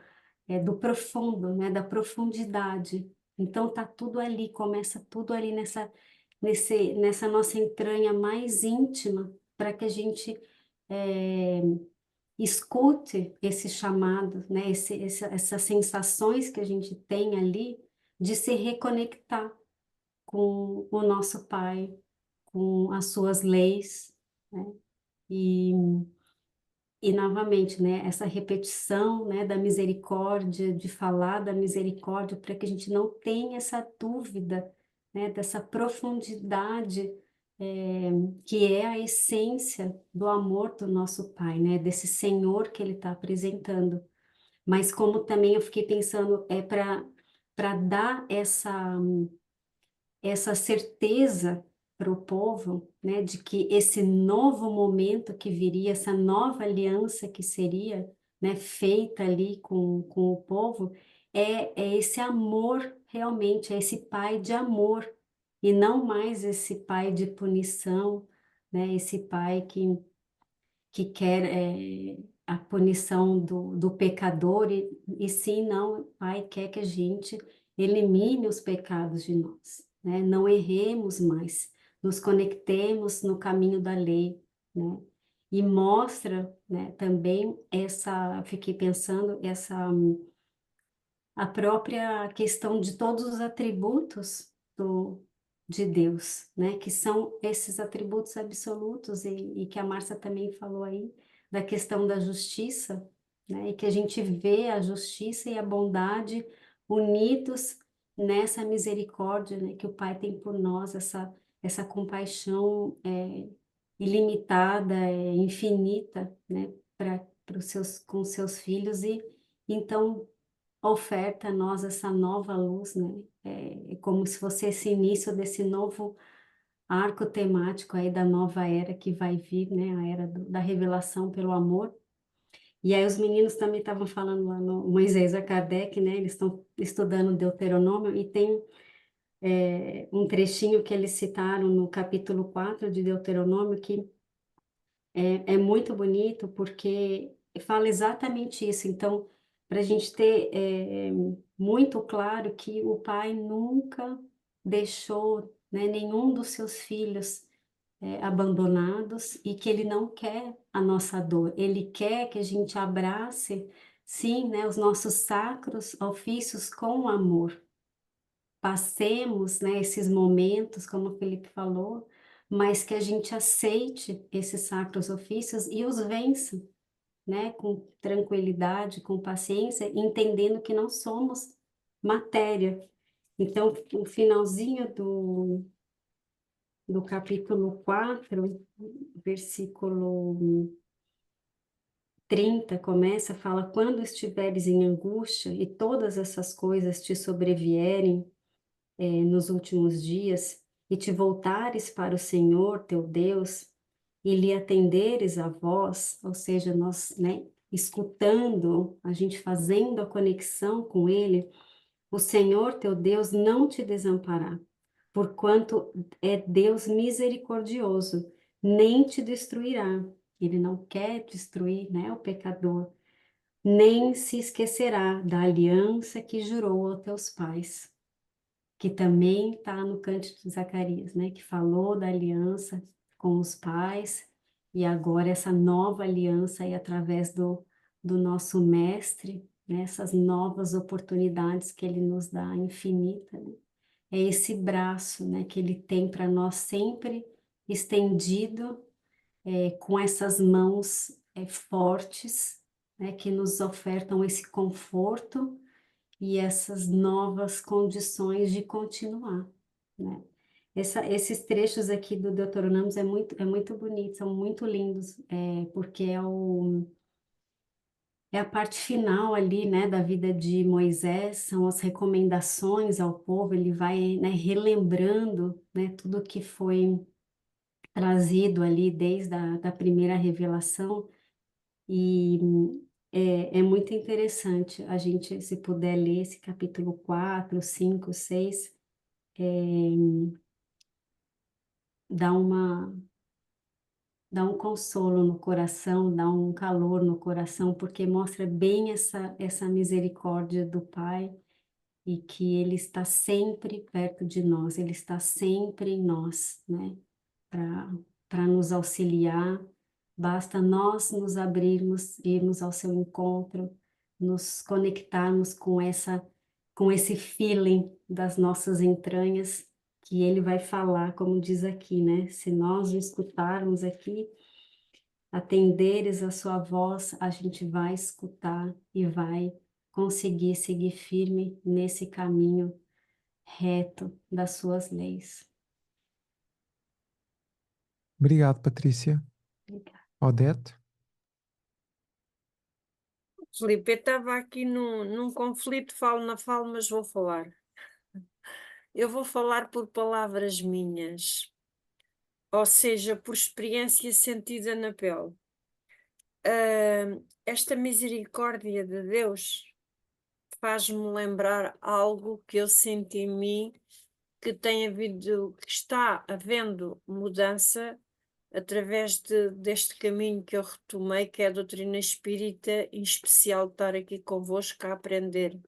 profundo, né? Da profundidade. Então tá tudo ali, começa tudo ali nessa nossa entranha mais íntima, para que a gente escute esse chamado, né? Essas sensações que a gente tem ali de se reconectar com o nosso Pai, com as suas leis, né? E E novamente, né, essa repetição, né, da misericórdia, de falar da misericórdia, para que a gente não tenha essa dúvida, né, dessa profundidade, que é a essência do amor do nosso Pai, né, desse Senhor que Ele está apresentando. Mas como também eu fiquei pensando, para dar essa certeza para o povo, né, de que esse novo momento que viria, essa nova aliança que seria, né, feita ali com o povo, é esse amor realmente, é esse pai de amor, e não mais esse pai de punição, né, esse pai que quer a punição do pecador, e sim, não, o Pai quer que a gente elimine os pecados de nós, né? Não erremos mais, nos conectemos no caminho da lei, né? E mostra, né, também fiquei pensando, a própria questão de todos os atributos de Deus, né? Que são esses atributos absolutos e que a Márcia também falou aí, da questão da justiça, né? E que a gente vê a justiça e a bondade unidos nessa misericórdia, né? Que o Pai tem por nós, essa compaixão ilimitada, infinita, né, com seus filhos, e então oferta a nós essa nova luz, né? É como se fosse esse início desse novo arco temático aí da nova era que vai vir, né? A era da revelação pelo amor. E aí os meninos também estavam falando lá no Moisés a Kardec, né? Eles estão estudando Deuteronômio e tem um trechinho que eles citaram no capítulo 4 de Deuteronômio que é muito bonito porque fala exatamente isso. Então, para a gente ter muito claro que o pai nunca deixou, né, nenhum dos seus filhos abandonados e que ele não quer a nossa dor. Ele quer que a gente abrace, sim, né, os nossos sacros ofícios com amor. Passemos, né, esses momentos, como o Felipe falou, mas que a gente aceite esses sacros ofícios e os vença, né, com tranquilidade, com paciência, entendendo que não somos matéria. Então, o finalzinho do capítulo 4, versículo 30, começa, fala: quando estiveres em angústia e todas essas coisas te sobrevierem, nos últimos dias, e te voltares para o Senhor teu Deus, e lhe atenderes a voz, ou seja, nós, né, escutando, a gente fazendo a conexão com Ele, o Senhor teu Deus não te desamparará, porquanto é Deus misericordioso, nem te destruirá. Ele não quer destruir, né, o pecador, nem se esquecerá da aliança que jurou aos teus pais, que também está no Cântico de Zacarias, né, que falou da aliança com os pais, e agora essa nova aliança aí através do nosso mestre, né, essas novas oportunidades que ele nos dá, infinita, né? É esse braço, né, que ele tem para nós sempre estendido, com essas mãos fortes, né, que nos ofertam esse conforto e essas novas condições de continuar, né? Esses trechos aqui do Deuteronômio é muito bonito, são muito lindos, porque é a parte final ali, né, da vida de Moisés, são as recomendações ao povo, ele vai, né, relembrando, né, tudo que foi trazido ali desde da primeira revelação, e é muito interessante a gente, se puder ler esse capítulo 4, 5, 6, dá dá um consolo no coração, dá um calor no coração, porque mostra bem essa misericórdia do Pai e que Ele está sempre perto de nós, Ele está sempre em nós, né? Para nos auxiliar, basta nós nos abrirmos, irmos ao seu encontro, nos conectarmos com esse feeling das nossas entranhas, que ele vai falar, como diz aqui, né? Se nós o escutarmos aqui, atenderes a sua voz, a gente vai escutar e vai conseguir seguir firme nesse caminho reto das suas leis. Obrigado, Patrícia. Obrigada. Odete? Filipe, eu estava aqui num conflito, falo, mas vou falar. Eu vou falar por palavras minhas, ou seja, por experiência sentida na pele. Esta misericórdia de Deus faz-me lembrar algo que eu senti em mim, que que está havendo mudança através deste caminho que eu retomei, que é a doutrina espírita, em especial estar aqui convosco a aprender.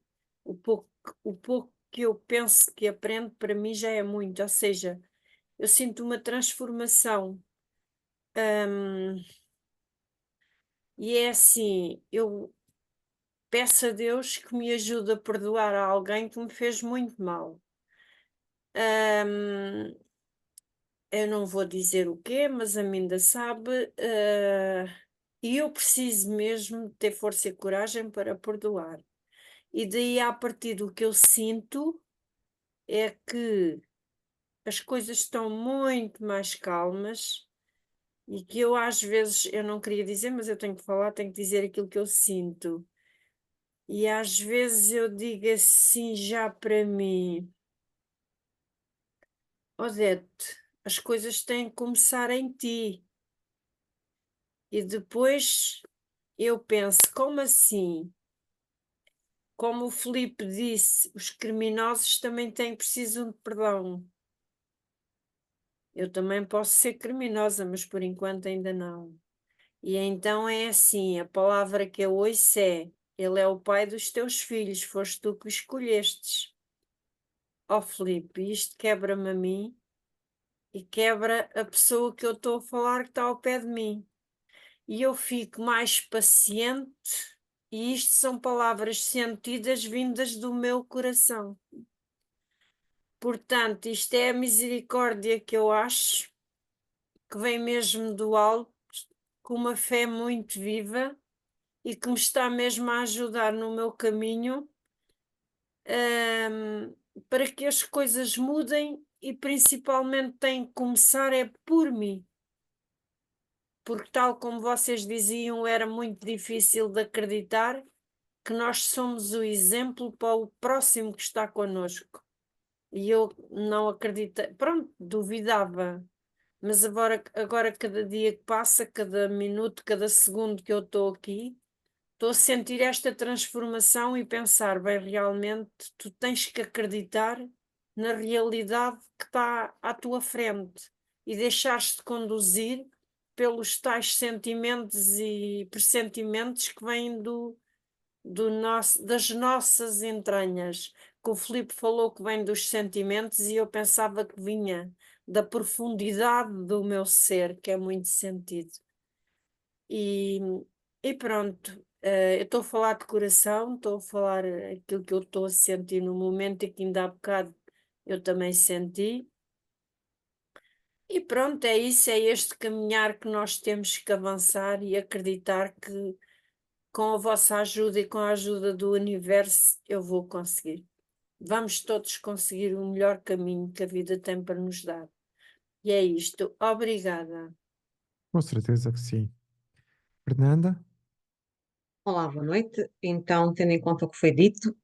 O pouco que eu penso que aprendo, para mim já é muito, ou seja, eu sinto uma transformação. E é assim, eu peço a Deus que me ajude a perdoar a alguém que me fez muito mal. Eu não vou dizer o quê, mas a mim ainda sabe, e eu preciso mesmo ter força e coragem para perdoar. E daí, a partir do que eu sinto, é que as coisas estão muito mais calmas, e que eu às vezes, eu não queria dizer, mas eu tenho que falar, tenho que dizer aquilo que eu sinto. E às vezes eu digo assim já para mim, Odete, as coisas têm que começar em ti. E depois eu penso, como assim? Como o Filipe disse, os criminosos também precisam de perdão. Eu também posso ser criminosa, mas por enquanto ainda não. E então é assim, a palavra que eu ouço é, ele é o pai dos teus filhos, foste tu que o escolhestes. Ó Filipe, isto quebra-me a mim e quebra a pessoa que eu estou a falar que está ao pé de mim. E eu fico mais paciente, e isto são palavras sentidas vindas do meu coração. Portanto, isto é a misericórdia que eu acho que vem mesmo do alto, com uma fé muito viva e que me está mesmo a ajudar no meu caminho, para que as coisas mudem e principalmente tem que começar é por mim. Porque tal como vocês diziam, era muito difícil de acreditar que nós somos o exemplo para o próximo que está connosco. E eu não acreditei, pronto, duvidava. Mas agora cada dia que passa, cada minuto, cada segundo que eu estou aqui, estou a sentir esta transformação e pensar, bem, realmente tu tens que acreditar na realidade que está à tua frente e deixar-te de conduzir pelos tais sentimentos e pressentimentos que vêm das nossas entranhas. Que o Filipe falou que vem dos sentimentos e eu pensava que vinha da profundidade do meu ser, que é muito sentido. E, e pronto, eu estou a falar de coração, estou a falar aquilo que eu estou a sentir no momento e que ainda há bocado eu também senti. E pronto, é isso, é este caminhar que nós temos que avançar e acreditar que com a vossa ajuda e com a ajuda do universo eu vou conseguir. Vamos todos conseguir o melhor caminho que a vida tem para nos dar. E é isto. Obrigada. Com certeza que sim. Fernanda? Olá, boa noite. Então, tendo em conta o que foi dito,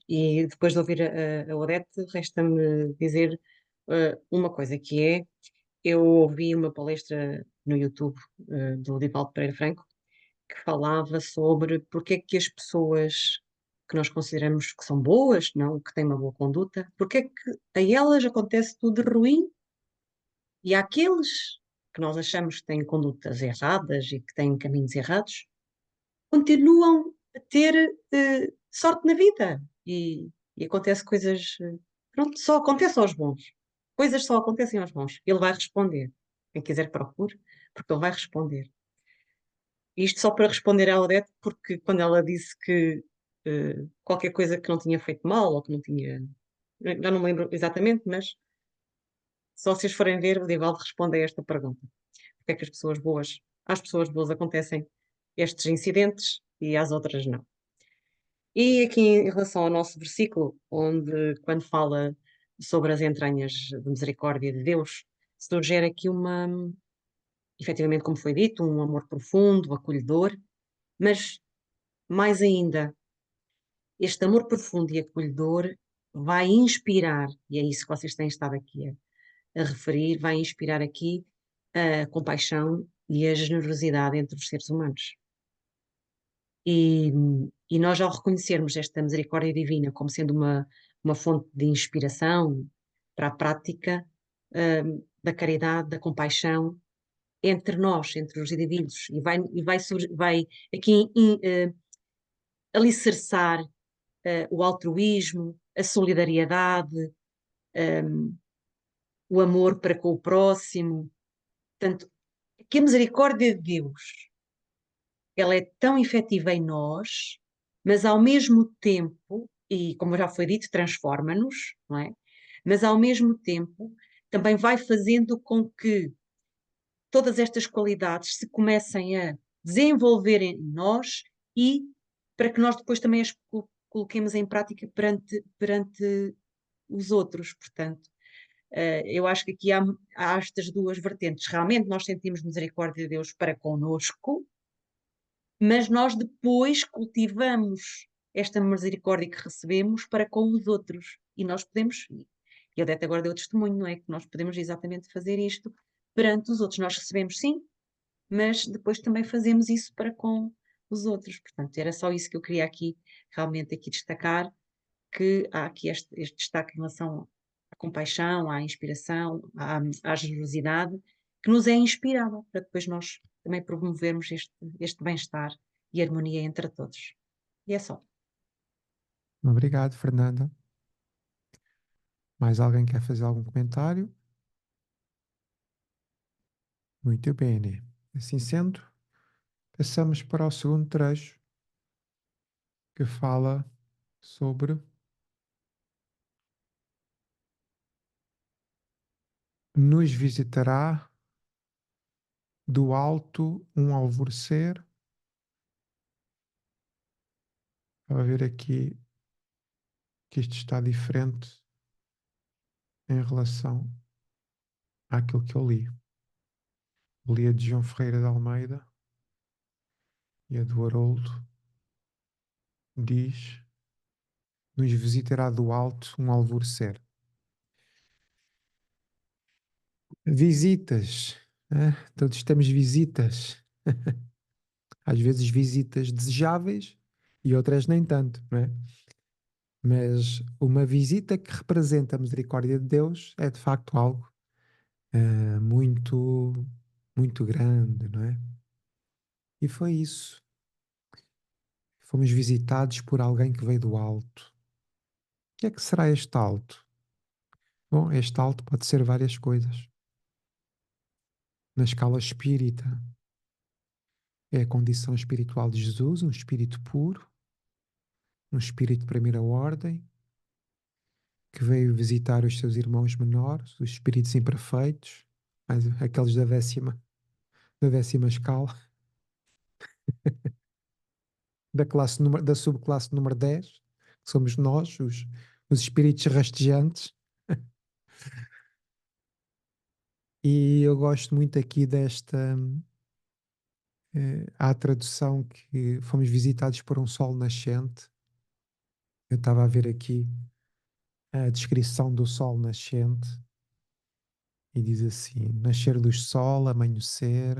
e depois de ouvir a Odete, resta-me dizer uma coisa, que é, eu ouvi uma palestra no YouTube do Divaldo Pereira Franco, que falava sobre porque é que as pessoas que nós consideramos que são boas, não, que têm uma boa conduta, porque é que a elas acontece tudo de ruim e àqueles que nós achamos que têm condutas erradas e que têm caminhos errados, continuam a ter sorte na vida e acontece coisas, pronto, só acontece aos bons. Coisas só acontecem aos bons. Ele vai responder. Quem quiser procure, porque ele vai responder. Isto só para responder à Odete, porque quando ela disse que qualquer coisa que não tinha feito mal, ou que não tinha. Já não me lembro exatamente, mas se vocês forem ver, o Divaldo responde a esta pergunta. Porque é que às pessoas boas acontecem estes incidentes e às outras não? E aqui em relação ao nosso versículo, onde quando fala sobre as entranhas de misericórdia de Deus, surge aqui efetivamente, como foi dito, um amor profundo, acolhedor, mas mais ainda, este amor profundo e acolhedor vai inspirar, e é isso que vocês têm estado aqui a referir, vai inspirar aqui a compaixão e a generosidade entre os seres humanos. E nós, ao reconhecermos esta misericórdia divina como sendo uma fonte de inspiração para a prática da caridade, da compaixão, entre nós, entre os indivíduos, e vai aqui alicerçar o altruísmo, a solidariedade, o amor para com o próximo. Portanto, que a misericórdia de Deus, ela é tão efetiva em nós, mas ao mesmo tempo, e como já foi dito, transforma-nos, não é? Mas ao mesmo tempo também vai fazendo com que todas estas qualidades se comecem a desenvolver em nós e para que nós depois também as coloquemos em prática perante os outros. Portanto, Eu acho que aqui há estas duas vertentes. Realmente nós sentimos misericórdia de Deus para connosco, mas nós depois cultivamos esta misericórdia que recebemos para com os outros. E nós podemos, e a Odete agora deu testemunho, não é? Que nós podemos exatamente fazer isto perante os outros. Nós recebemos sim, mas depois também fazemos isso para com os outros. Portanto, era só isso que eu queria aqui realmente aqui destacar, que há aqui este destaque em relação à compaixão, à inspiração, à generosidade, que nos é inspirada para depois nós também promovermos este bem-estar e harmonia entre todos. E é só. Obrigado, Fernanda. Mais alguém quer fazer algum comentário? Muito bem. Assim sendo, passamos para o segundo trecho, que fala sobre nos visitará do alto um alvorecer. Vou ver aqui que isto está diferente em relação àquilo que eu li. Li a de João Ferreira de Almeida e a do Haroldo diz: nos visitará do alto um alvorecer. Visitas, né? Todos temos visitas. Às vezes visitas desejáveis e outras nem tanto, né? Mas uma visita que representa a misericórdia de Deus é de facto algo muito, muito grande, não é? E foi isso. Fomos visitados por alguém que veio do alto. O que é que será este alto? Bom, este alto pode ser várias coisas. Na escala espírita, é a condição espiritual de Jesus, um espírito puro, um espírito de primeira ordem, que veio visitar os seus irmãos menores, os espíritos imperfeitos, aqueles da décima escala, da subclasse número 10, que somos nós, os espíritos rastejantes. E eu gosto muito aqui há a tradução que fomos visitados por um sol nascente. Eu estava a ver aqui a descrição do sol nascente e diz assim: nascer do sol, amanhecer,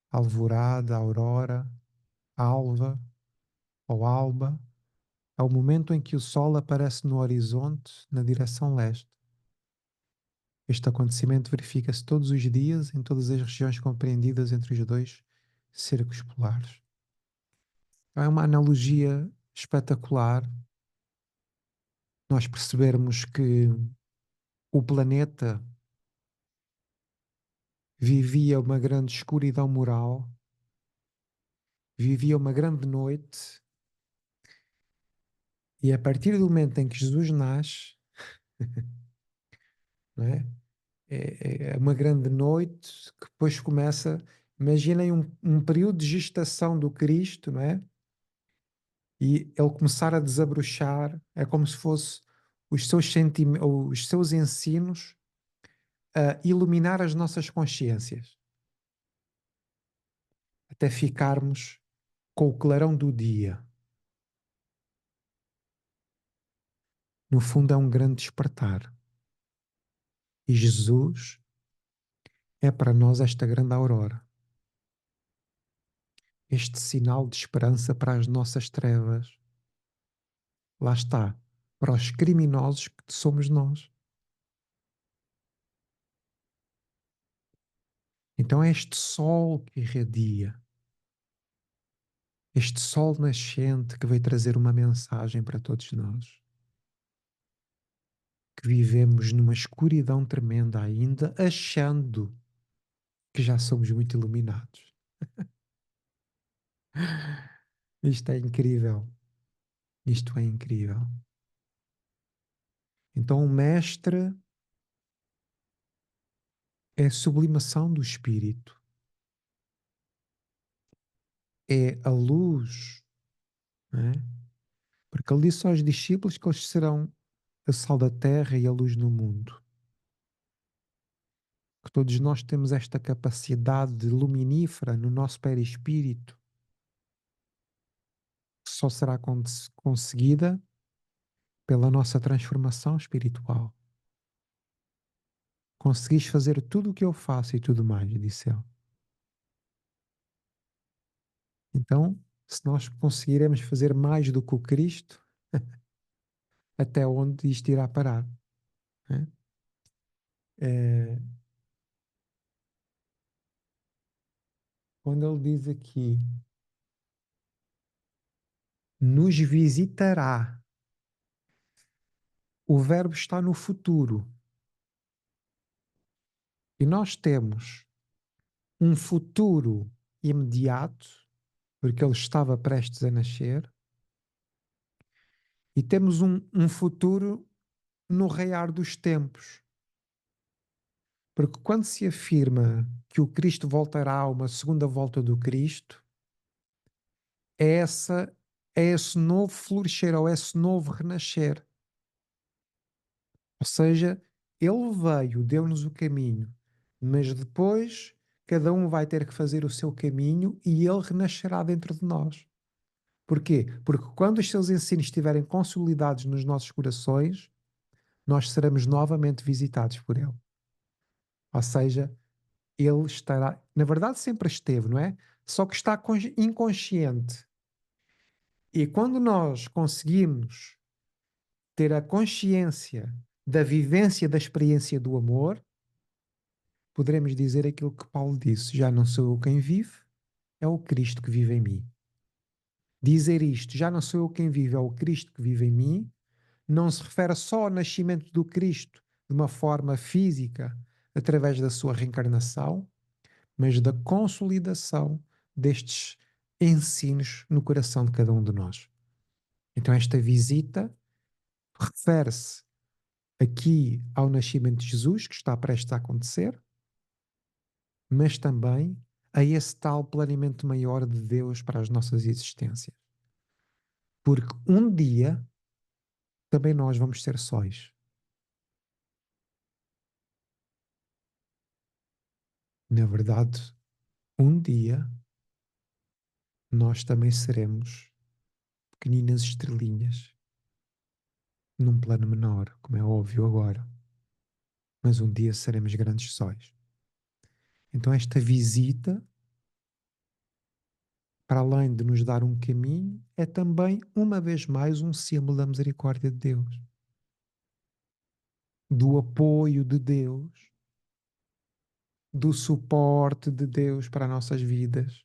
alvorada, aurora, alva ou alba, é o momento em que o sol aparece no horizonte na direção leste. Este acontecimento verifica-se todos os dias em todas as regiões compreendidas entre os dois cercos polares. É uma analogia espetacular nós percebermos que o planeta vivia uma grande escuridão moral, vivia uma grande noite, e a partir do momento em que Jesus nasce, não é? É uma grande noite que depois começa. Imaginem um período de gestação do Cristo, não é? E ele começar a desabrochar, é como se fosse os seus ensinos a iluminar as nossas consciências, até ficarmos com o clarão do dia. No fundo, é um grande despertar. E Jesus é para nós esta grande aurora, este sinal de esperança para as nossas trevas. Lá está, para os criminosos que somos nós. Então é este sol que irradia, este sol nascente que veio trazer uma mensagem para todos nós, que vivemos numa escuridão tremenda ainda, achando que já somos muito iluminados. Isto é incrível. Isto é incrível. Então o mestre é a sublimação do espírito. É a luz, não é? Porque ele disse aos discípulos que eles serão a sal da terra e a luz no mundo. que todos nós temos esta capacidade luminífera no nosso perispírito, que só será conseguida pela nossa transformação espiritual. Conseguis fazer tudo o que eu faço e tudo mais, disse ele. Então, se nós conseguiremos fazer mais do que o Cristo, até onde isto irá parar? Né? Quando ele diz aqui, nos visitará, o verbo está no futuro. E nós temos um futuro imediato, porque ele estava prestes a nascer, e temos um futuro no raiar dos tempos. Porque quando se afirma que o Cristo voltará a uma segunda volta do Cristo, é esse novo florescer, ou esse novo renascer. Ou seja, ele veio, deu-nos o caminho, mas depois cada um vai ter que fazer o seu caminho e ele renascerá dentro de nós. Porquê? Porque quando os seus ensinos estiverem consolidados nos nossos corações, nós seremos novamente visitados por ele. Ou seja, ele estará, na verdade sempre esteve, não é? Só que está inconsciente. E quando nós conseguimos ter a consciência da vivência da experiência do amor, poderemos dizer aquilo que Paulo disse: já não sou eu quem vive, é o Cristo que vive em mim. Dizer isto, já não sou eu quem vive, é o Cristo que vive em mim, não se refere só ao nascimento do Cristo de uma forma física, através da sua reencarnação, mas da consolidação destes ensinos no coração de cada um de nós. Então esta visita refere-se aqui ao nascimento de Jesus, que está prestes a acontecer, mas também a esse tal planeamento maior de Deus para as nossas existências. Porque um dia também nós vamos ser sóis. Na verdade, um dia nós também seremos pequeninas estrelinhas num plano menor, como é óbvio agora. Mas um dia seremos grandes sóis. Então esta visita, para além de nos dar um caminho, é também, uma vez mais, um símbolo da misericórdia de Deus, do apoio de Deus, do suporte de Deus para as nossas vidas.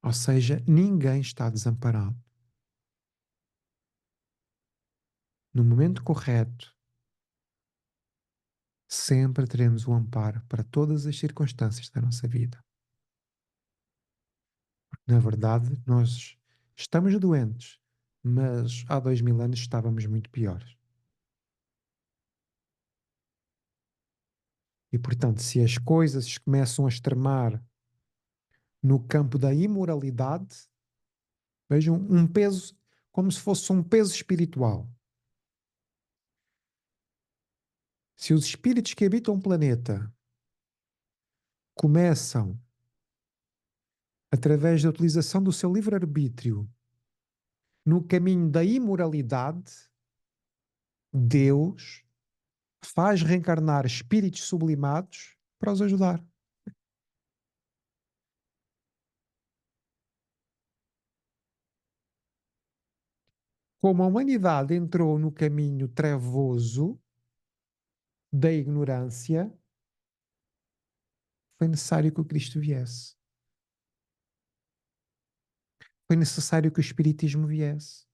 Ou seja, ninguém está desamparado. No momento correto, sempre teremos o amparo para todas as circunstâncias da nossa vida. Na verdade, nós estamos doentes, mas há 2000 anos estávamos muito piores. E, portanto, se as coisas começam a extremar no campo da imoralidade, vejam, um peso, como se fosse um peso espiritual. Se os espíritos que habitam o planeta começam, através da utilização do seu livre-arbítrio, no caminho da imoralidade, Deus faz reencarnar espíritos sublimados para os ajudar. Como a humanidade entrou no caminho trevoso da ignorância, foi necessário que o Cristo viesse. Foi necessário que o Espiritismo viesse.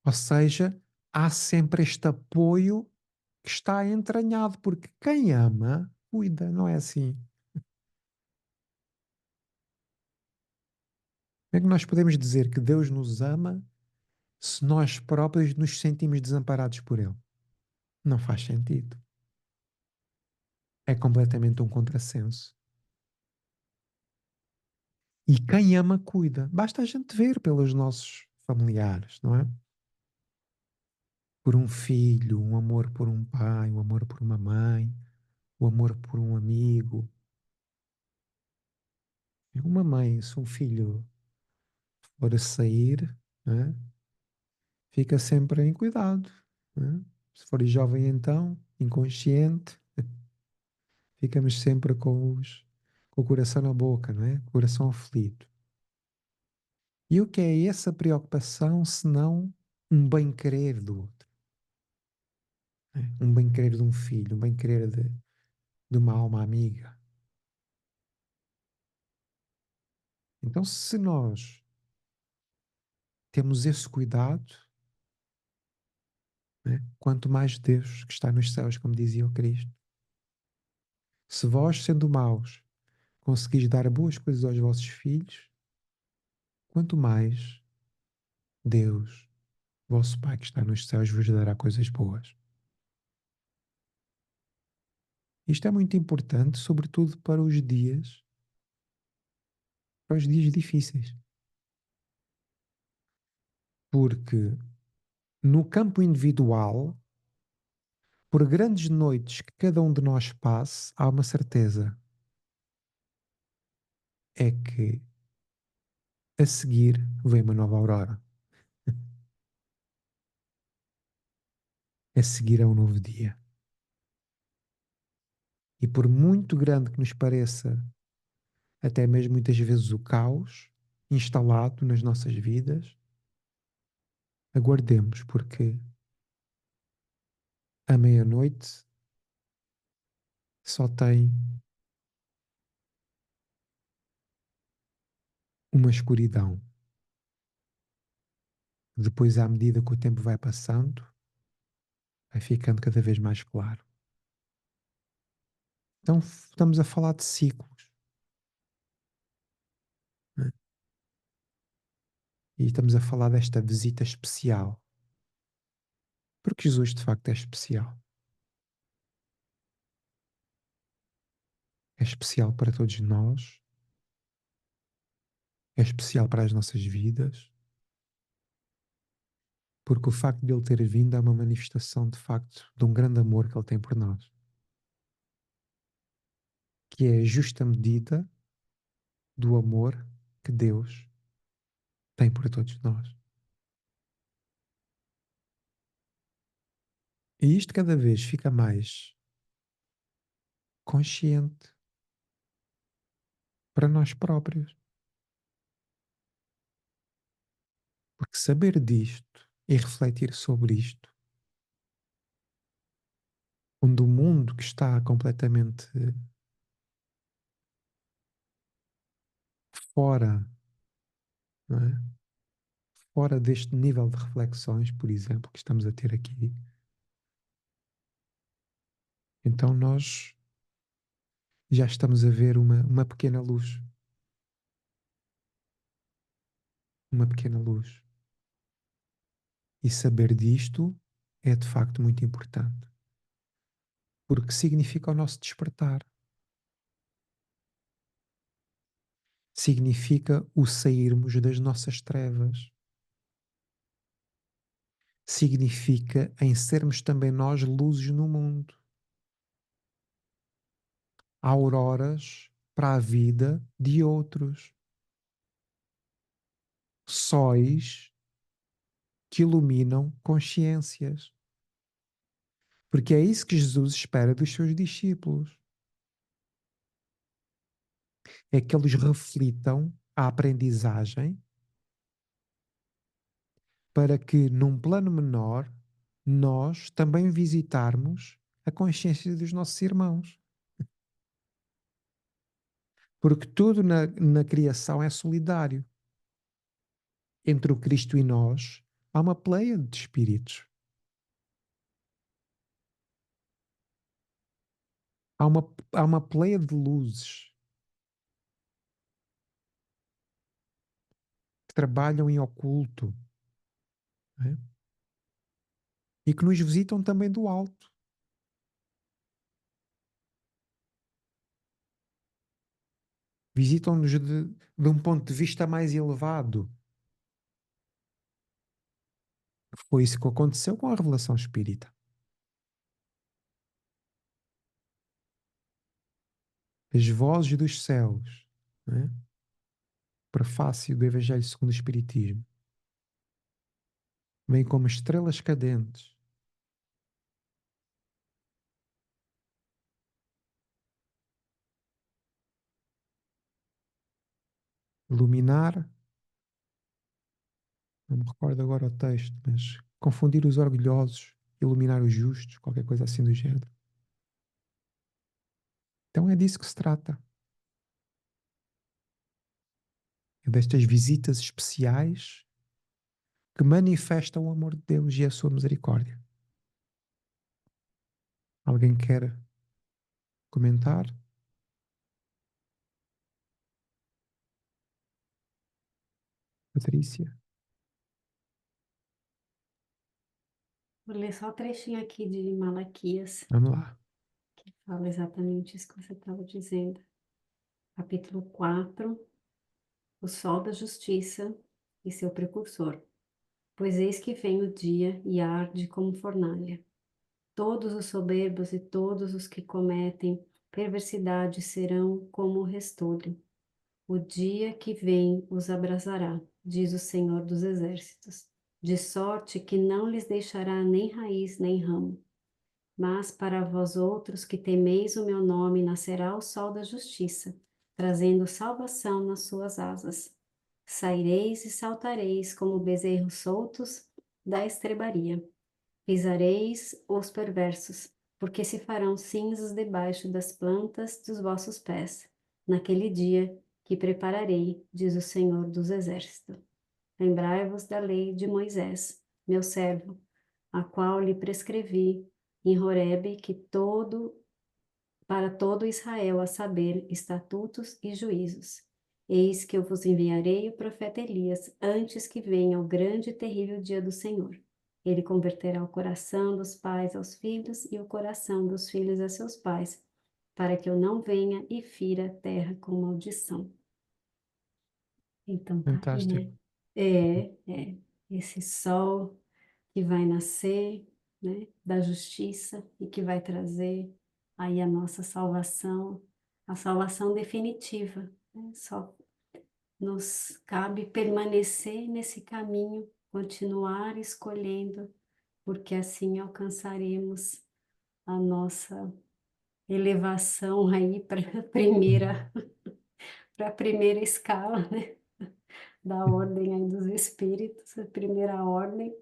Ou seja, há sempre este apoio que está entranhado, porque quem ama, cuida, não é assim? Como é que nós podemos dizer que Deus nos ama se nós próprios nos sentimos desamparados por Ele? Não faz sentido. É completamente um contrassenso. E quem ama, cuida. Basta a gente ver pelos nossos familiares, não é? por um filho, um amor por um pai, um amor por uma mãe, o amor por um amigo. Uma mãe, se um filho for a sair, né, fica sempre em cuidado, né? Se for jovem então, inconsciente, ficamos sempre com o coração na boca, não é? Com o coração aflito. E o que é essa preocupação senão um bem-querer do outro? Né? Um bem-querer de um filho, um bem-querer de uma alma amiga. Então, se nós temos esse cuidado, né, quanto mais Deus que está nos céus, como dizia o Cristo, se vós, sendo maus, conseguis dar boas coisas aos vossos filhos, quanto mais Deus, vosso Pai que está nos céus, vos dará coisas boas. Isto é muito importante, sobretudo para os dias difíceis. Porque no campo individual, por grandes noites que cada um de nós passe, há uma certeza: é que a seguir vem uma nova aurora. A seguir é um novo dia. E por muito grande que nos pareça, até mesmo muitas vezes o caos instalado nas nossas vidas, aguardemos, porque a meia-noite só tem uma escuridão. Depois, à medida que o tempo vai passando, vai ficando cada vez mais claro. Então, estamos a falar de ciclos, né? E estamos a falar desta visita especial. Porque Jesus, de facto, é especial. É especial para todos nós, é especial para as nossas vidas, porque o facto de Ele ter vindo é uma manifestação, de facto, de um grande amor que Ele tem por nós, que é a justa medida do amor que Deus tem por todos nós. E isto cada vez fica mais consciente para nós próprios. Porque saber disto e refletir sobre isto, onde o mundo que está completamente fora, não é? Fora deste nível de reflexões, por exemplo, que estamos a ter aqui, então nós já estamos a ver uma pequena luz. Uma pequena luz. E saber disto é de facto muito importante. Porque significa o nosso despertar. Significa o sairmos das nossas trevas. Significa em sermos também nós luzes no mundo. Auroras para a vida de outros. Sóis que iluminam consciências. Porque é isso que Jesus espera dos seus discípulos. É que eles reflitam a aprendizagem para que, num plano menor, nós também visitarmos a consciência dos nossos irmãos. Porque tudo na criação é solidário. Entre o Cristo e nós, há uma pleia de espíritos. Há uma pleia de luzes que trabalham em oculto, não é? E que nos visitam também do alto. Visitam-nos de um ponto de vista mais elevado. Foi isso que aconteceu com a revelação espírita. As vozes dos céus, né? Prefácio do Evangelho segundo o Espiritismo, vêm como estrelas cadentes, iluminar, não me recordo agora o texto, mas confundir os orgulhosos, iluminar os justos, qualquer coisa assim do género. Então é disso que se trata. É destas visitas especiais que manifestam o amor de Deus e a sua misericórdia. Alguém quer comentar? Patrícia? Vou ler só um trechinho aqui de Malaquias, Vamos lá. que fala exatamente isso que você estava dizendo. Capítulo 4, o sol da justiça e seu precursor. Pois eis que vem o dia e arde como fornalha. Todos os soberbos e todos os que cometem perversidade serão como o restolho. O dia que vem os abrasará, diz o Senhor dos Exércitos, de sorte que não lhes deixará nem raiz nem ramo. Mas para vós outros que temeis o meu nome, nascerá o sol da justiça, trazendo salvação nas suas asas. Saireis e saltareis como bezerros soltos da estrebaria. Pisareis os perversos, porque se farão cinzas debaixo das plantas dos vossos pés, naquele dia que prepararei, diz o Senhor dos Exércitos. Lembrai-vos da lei de Moisés, meu servo, a qual lhe prescrevi em Horebe para todo Israel, a saber, estatutos e juízos. Eis que eu vos enviarei o profeta Elias, antes que venha o grande e terrível dia do Senhor. Ele converterá o coração dos pais aos filhos e o coração dos filhos a seus pais, para que eu não venha e fira a terra com maldição. Então tá aí, Fantástico. né? Esse sol que vai nascer, né, da justiça e que vai trazer aí a nossa salvação, a salvação definitiva, né? Só nos cabe permanecer nesse caminho, continuar escolhendo, porque assim alcançaremos a nossa elevação aí para a primeira, para a primeira escala, né, da ordem aí dos espíritos, a primeira ordem.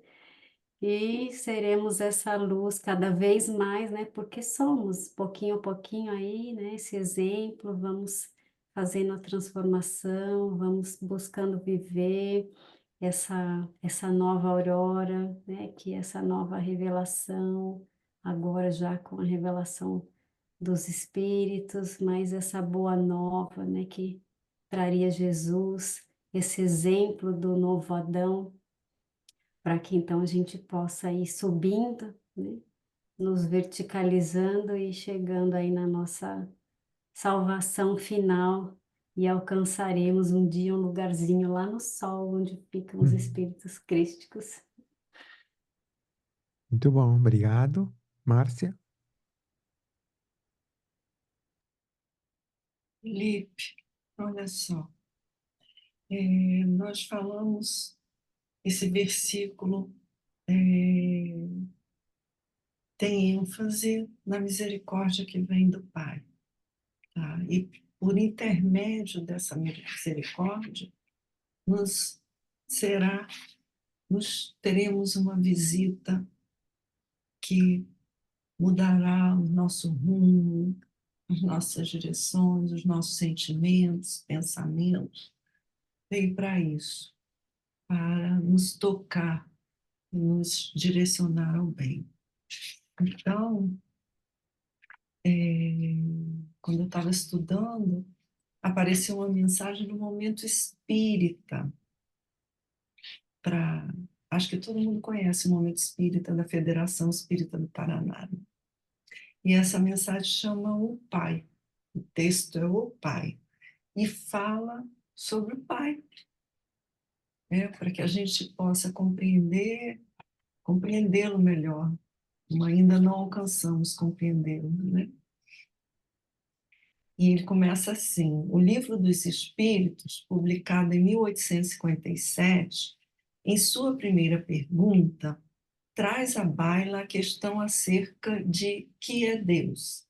E seremos essa luz cada vez mais, né? Porque somos, pouquinho a pouquinho aí, né? Esse exemplo, vamos fazendo a transformação, vamos buscando viver essa nova aurora, né? Que é essa nova revelação, agora já com a revelação dos Espíritos, mas essa boa nova, né? Que traria Jesus, esse exemplo do novo Adão, para que então a gente possa ir subindo, né? Nos verticalizando e chegando aí na nossa salvação final e alcançaremos um dia um lugarzinho lá no sol onde ficam os espíritos crísticos. Muito bom, obrigado. Márcia? Felipe, olha só, nós falamos, esse versículo tem ênfase na misericórdia que vem do Pai, tá? E por intermédio dessa misericórdia, nos será, teremos uma visita que mudará o nosso rumo, as nossas direções, os nossos sentimentos, pensamentos. Veio para isso, para nos tocar e nos direcionar ao bem. Então, quando eu estava estudando, apareceu uma mensagem no Momento Espírita, para, acho que todo mundo conhece o Momento Espírita da Federação Espírita do Paraná. E essa mensagem chama o Pai. O texto é o Pai. E fala sobre o Pai, né? Para que a gente possa compreender compreendê-lo melhor. Ainda não alcançamos compreendê-lo, né? E ele começa assim: o Livro dos Espíritos, publicado em 1857, em sua primeira pergunta, traz à baila a questão acerca de que é Deus.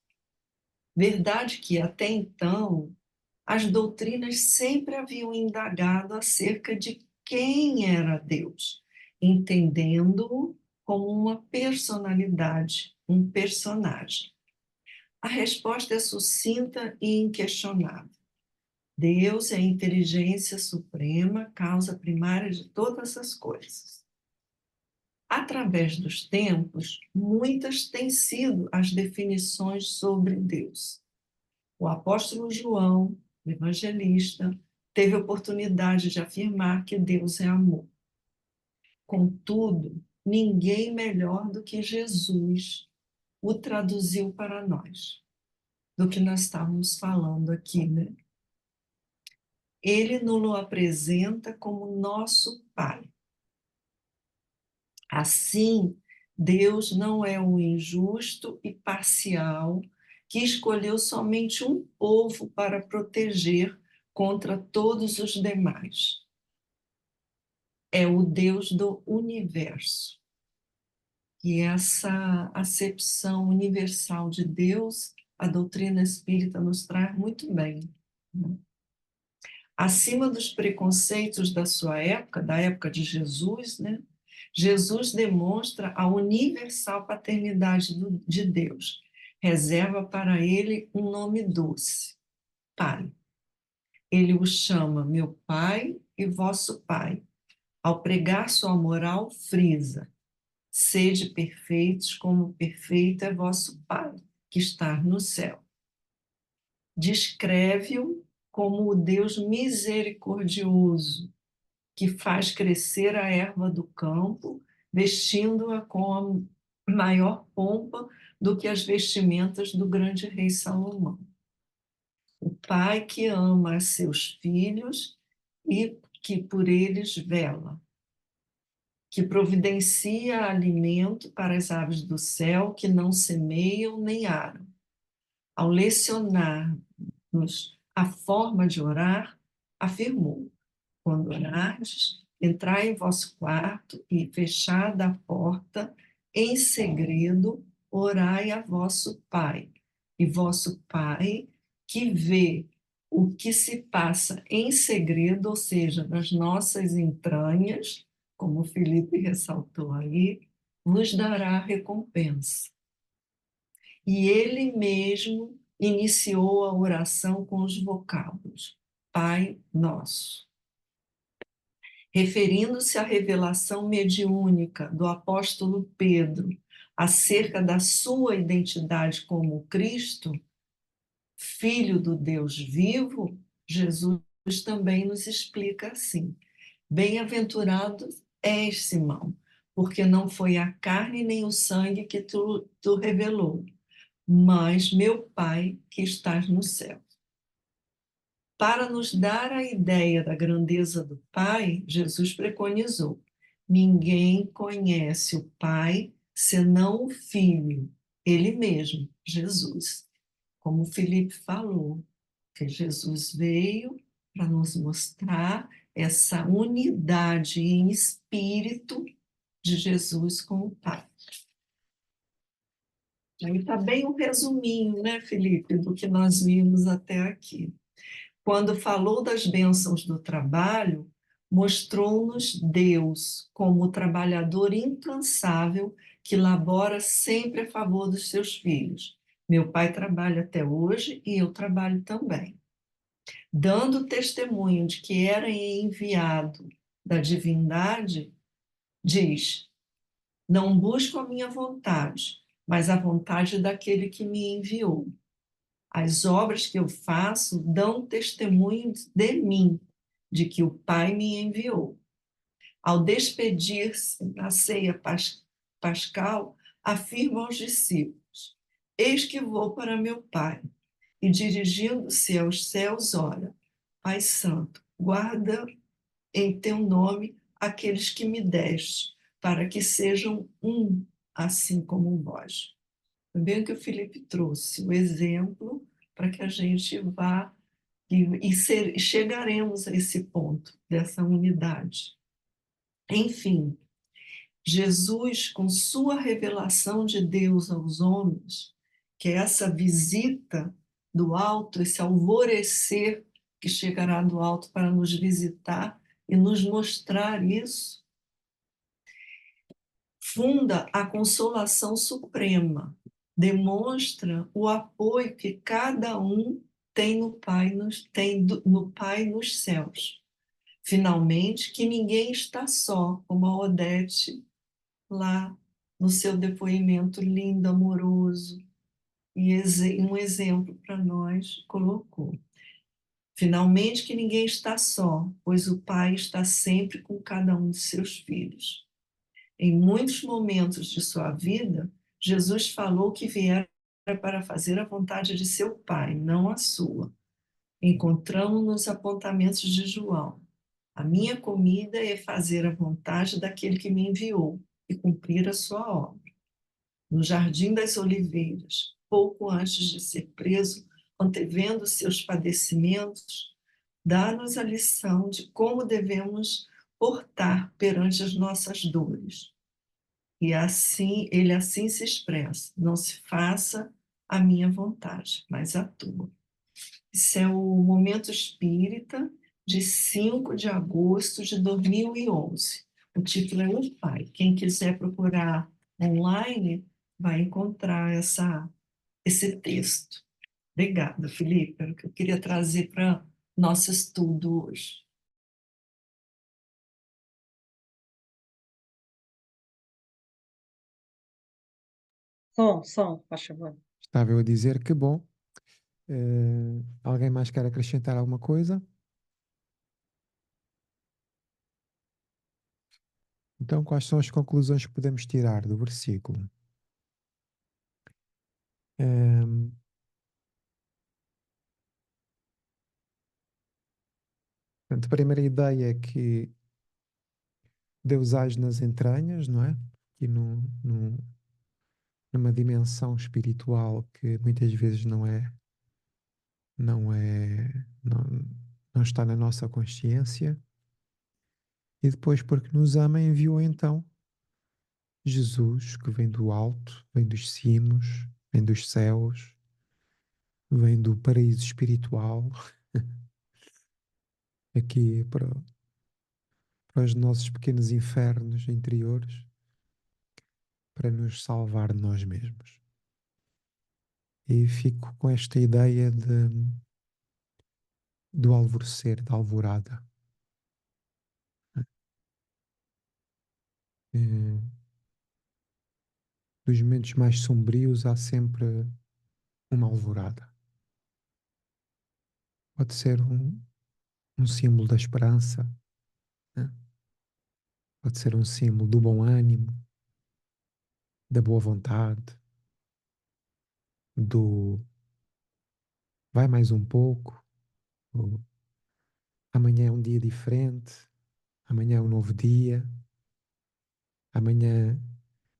Verdade que, até então, as doutrinas sempre haviam indagado acerca de quem era Deus, entendendo-o como uma personalidade, um personagem. A resposta é sucinta e inquestionável. Deus é a inteligência suprema, causa primária de todas as coisas. Através dos tempos, muitas têm sido as definições sobre Deus. O apóstolo João, o evangelista, teve a oportunidade de afirmar que Deus é amor. Contudo, ninguém melhor do que Jesus o traduziu para nós, do que nós estávamos falando aqui, né? Ele nos apresenta como nosso Pai. Assim, Deus não é um injusto e parcial que escolheu somente um povo para proteger contra todos os demais. É o Deus do universo. E essa acepção universal de Deus, a doutrina espírita nos traz muito bem, né? Acima dos preconceitos da sua época, da época de Jesus, né? Jesus demonstra a universal paternidade de Deus. Reserva para ele um nome doce, Pai. Ele o chama meu Pai e vosso Pai. Ao pregar sua moral, frisa: sede perfeitos como perfeito é vosso Pai, que está no céu. Descreve-o como o Deus misericordioso, que faz crescer a erva do campo, vestindo-a com a maior pompa do que as vestimentas do grande rei Salomão. O pai que ama a seus filhos e que por eles vela, que providencia alimento para as aves do céu que não semeiam nem aram. Ao lecionar-nos a forma de orar, afirmou: quando orardes, entrai em vosso quarto e, fechada a porta, em segredo, orai a vosso Pai. E vosso Pai, que vê o que se passa em segredo, ou seja, nas nossas entranhas, como o Felipe ressaltou aí, vos dará recompensa. E ele mesmo iniciou a oração com os vocábulos: Pai Nosso. Referindo-se à revelação mediúnica do apóstolo Pedro acerca da sua identidade como Cristo, Filho do Deus vivo, Jesus também nos explica assim: bem-aventurado és, Simão, porque não foi a carne nem o sangue que tu revelou, mas meu Pai que estás no céu. Para nos dar a ideia da grandeza do Pai, Jesus preconizou: ninguém conhece o Pai senão o Filho, ele mesmo, Jesus. Como o Felipe falou, que Jesus veio para nos mostrar essa unidade em espírito de Jesus com o Pai. Aí está bem um resuminho, né, Felipe, do que nós vimos até aqui. Quando falou das bênçãos do trabalho, mostrou-nos Deus como o trabalhador incansável que labora sempre a favor dos seus filhos. Meu pai trabalha até hoje e eu trabalho também. Dando testemunho de que era enviado da divindade, diz: não busco a minha vontade, mas a vontade daquele que me enviou. As obras que eu faço dão testemunho de mim, de que o Pai me enviou. Ao despedir-se na ceia pascal, afirma aos discípulos: eis que vou para meu Pai. E dirigindo-se aos céus, ora: Pai Santo, guarda em teu nome aqueles que me deste, para que sejam um, assim como vós. Também o que o Felipe trouxe, o exemplo para que a gente vá e chegaremos a esse ponto dessa unidade. Enfim, Jesus, com sua revelação de Deus aos homens, que é essa visita do alto, esse alvorecer que chegará do alto para nos visitar e nos mostrar isso, funda a consolação suprema, demonstra o apoio que cada um tem no Pai no Pai nos céus. Finalmente, que ninguém está só, como a Odete lá no seu depoimento lindo, amoroso, e um exemplo para nós colocou. Finalmente, que ninguém está só, pois o Pai está sempre com cada um de seus filhos. Em muitos momentos de sua vida, Jesus falou que viera para fazer a vontade de seu Pai, não a sua. Encontramos nos apontamentos de João. A minha comida é fazer a vontade daquele que me enviou e cumprir a sua obra. No Jardim das Oliveiras, pouco antes de ser preso, antevendo seus padecimentos, dá-nos a lição de como devemos portar perante as nossas dores. E assim, ele assim se expressa: não se faça a minha vontade, mas a tua. Esse é o Momento Espírita de 5 de agosto de 2011. O título é O Pai. Quem quiser procurar online vai encontrar esse texto. Obrigada, Felipe. Era o que eu queria trazer para nosso estudo hoje. Som, faz favor. Estava eu a dizer que bom. Alguém mais quer acrescentar alguma coisa? Então, quais são as conclusões que podemos tirar do versículo? Ehm, Portanto, a primeira ideia é que Deus age nas entranhas, não é? E numa dimensão espiritual que muitas vezes não é, não, não está na nossa consciência. E depois, porque nos ama, enviou então Jesus, que vem do alto, vem dos cimos, vem dos céus, vem do paraíso espiritual, aqui para os nossos pequenos infernos interiores, para nos salvar de nós mesmos. E fico com esta ideia do alvorecer, da alvorada. Eh, Dos momentos mais sombrios há sempre uma alvorada. Pode ser um símbolo da esperança, né? Pode ser um símbolo do bom ânimo, da boa vontade, do vai mais um pouco, ou amanhã é um dia diferente, amanhã é um novo dia, amanhã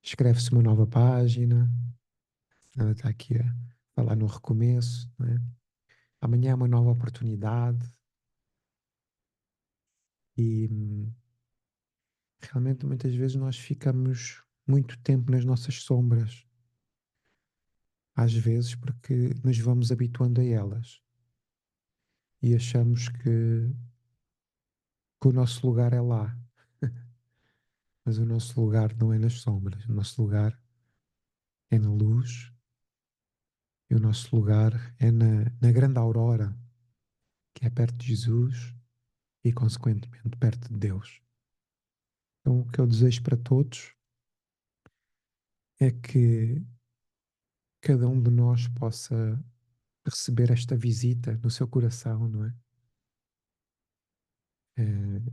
escreve-se uma nova página, ela está aqui a falar no recomeço, não é? Amanhã é uma nova oportunidade e realmente muitas vezes nós ficamos muito tempo nas nossas sombras, às vezes porque nos vamos habituando a elas e achamos que o nosso lugar é lá. Mas o nosso lugar não é nas sombras, o nosso lugar é na luz e o nosso lugar é na grande aurora, que é perto de Jesus e, consequentemente, perto de Deus. Então, o que eu desejo para todos é que cada um de nós possa receber esta visita no seu coração, não é?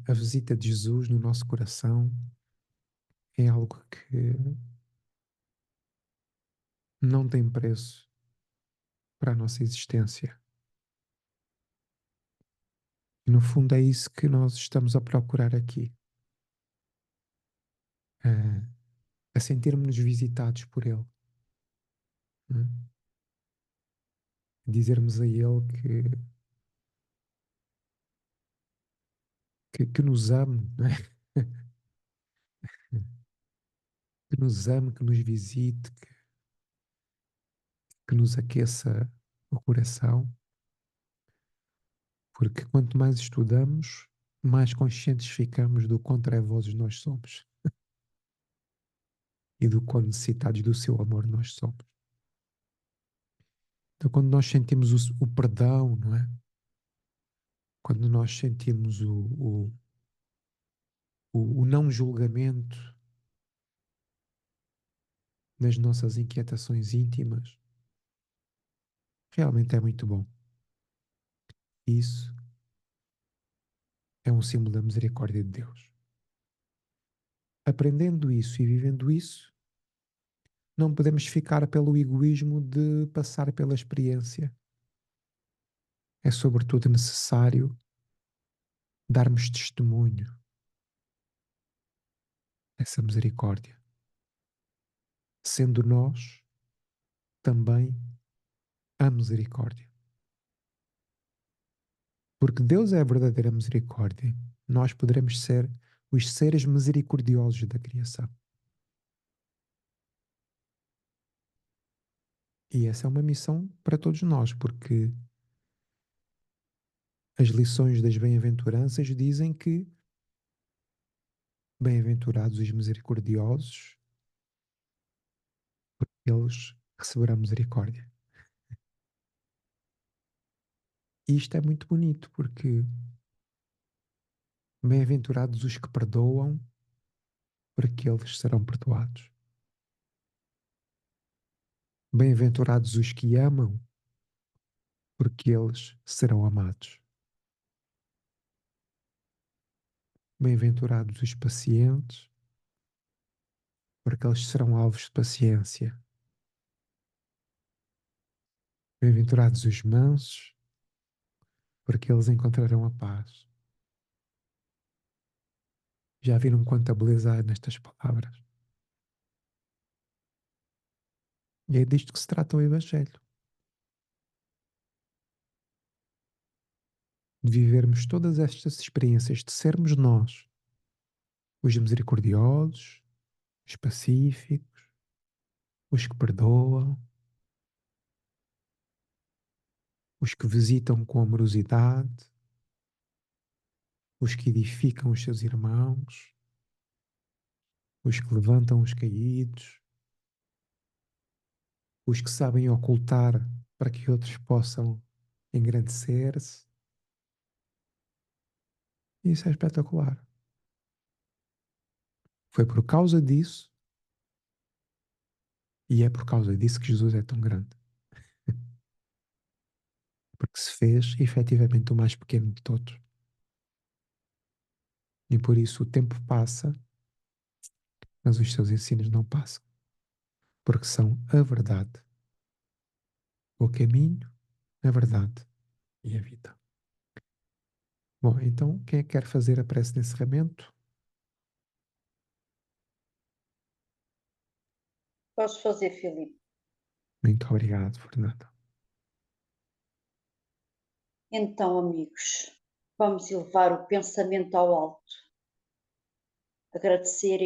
A visita de Jesus no nosso coração é algo que não tem preço para a nossa existência. E no fundo é isso que nós estamos a procurar aqui. a sentirmos-nos visitados por Ele. Não é? Dizermos a Ele que nos ame, não é? Que nos ame, que nos visite, que nos aqueça o coração, porque quanto mais estudamos, mais conscientes ficamos do quão trevosos nós somos e do quão necessitados do seu amor nós somos. Então, quando nós sentimos o perdão, não é? Quando nós sentimos o não julgamento das nossas inquietações íntimas, realmente é muito bom. Isso é um símbolo da misericórdia de Deus. Aprendendo isso e vivendo isso, não podemos ficar pelo egoísmo de passar pela experiência. É sobretudo necessário darmos testemunho dessa misericórdia, sendo nós também a misericórdia. Porque Deus é a verdadeira misericórdia, nós poderemos ser os seres misericordiosos da criação. E essa é uma missão para todos nós, porque as lições das bem-aventuranças dizem que bem-aventurados os misericordiosos, porque eles receberão misericórdia. E isto é muito bonito, porque bem-aventurados os que perdoam, porque eles serão perdoados. Bem-aventurados os que amam, porque eles serão amados. Bem-aventurados os pacientes, porque eles serão alvos de paciência. Bem-aventurados os mansos, porque eles encontrarão a paz. Já viram quanta beleza há nestas palavras? E é disto que se trata o Evangelho. De vivermos todas estas experiências, de sermos nós os misericordiosos, os pacíficos, os que perdoam, os que visitam com amorosidade, os que edificam os seus irmãos, os que levantam os caídos, os que sabem ocultar para que outros possam engrandecer-se. Isso é espetacular. Foi por causa disso, e é por causa disso que Jesus é tão grande. Porque se fez efetivamente o mais pequeno de todos. E por isso o tempo passa, mas os seus ensinos não passam. Porque são a verdade, o caminho, a verdade e a vida. Bom, então quem é que quer fazer a prece de encerramento? Posso fazer, Filipe? Muito obrigado, Fernando. Então, amigos, vamos elevar o pensamento ao alto, agradecer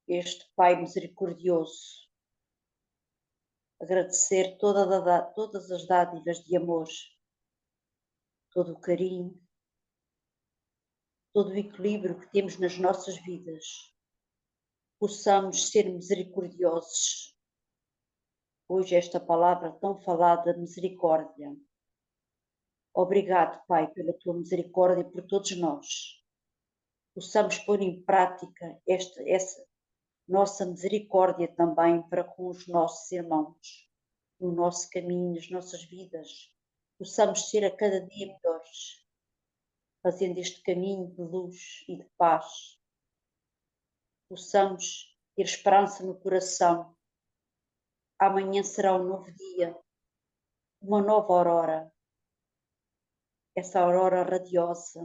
este Pai misericordioso, agradecer todas as dádivas de amor, todo o carinho, todo o equilíbrio que temos nas nossas vidas. Possamos ser misericordiosos. Hoje esta palavra tão falada, misericórdia. Obrigado, Pai, pela tua misericórdia por todos nós. Possamos pôr em prática essa nossa misericórdia também para com os nossos irmãos, no nosso caminho, nas nossas vidas. Possamos ser a cada dia melhores, fazendo este caminho de luz e de paz. Possamos ter esperança no coração. Amanhã será um novo dia, uma nova aurora. Essa aurora radiosa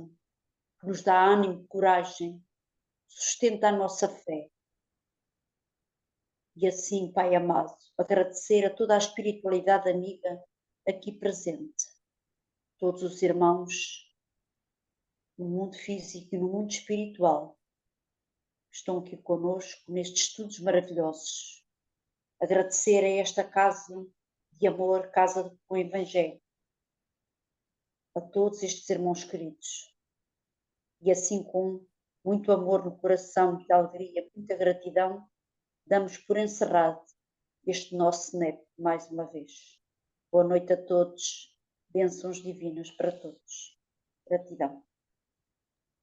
que nos dá ânimo, coragem, sustenta a nossa fé. E assim, Pai amado, agradecer a toda a espiritualidade amiga aqui presente, todos os irmãos no mundo físico e no mundo espiritual, que estão aqui conosco nestes estudos maravilhosos. Agradecer a esta casa de amor, casa do Evangelho, a todos estes irmãos queridos. E assim, com muito amor no coração, muita alegria, muita gratidão, damos por encerrado este nosso NEP mais uma vez. Boa noite a todos, bênçãos divinas para todos. Gratidão.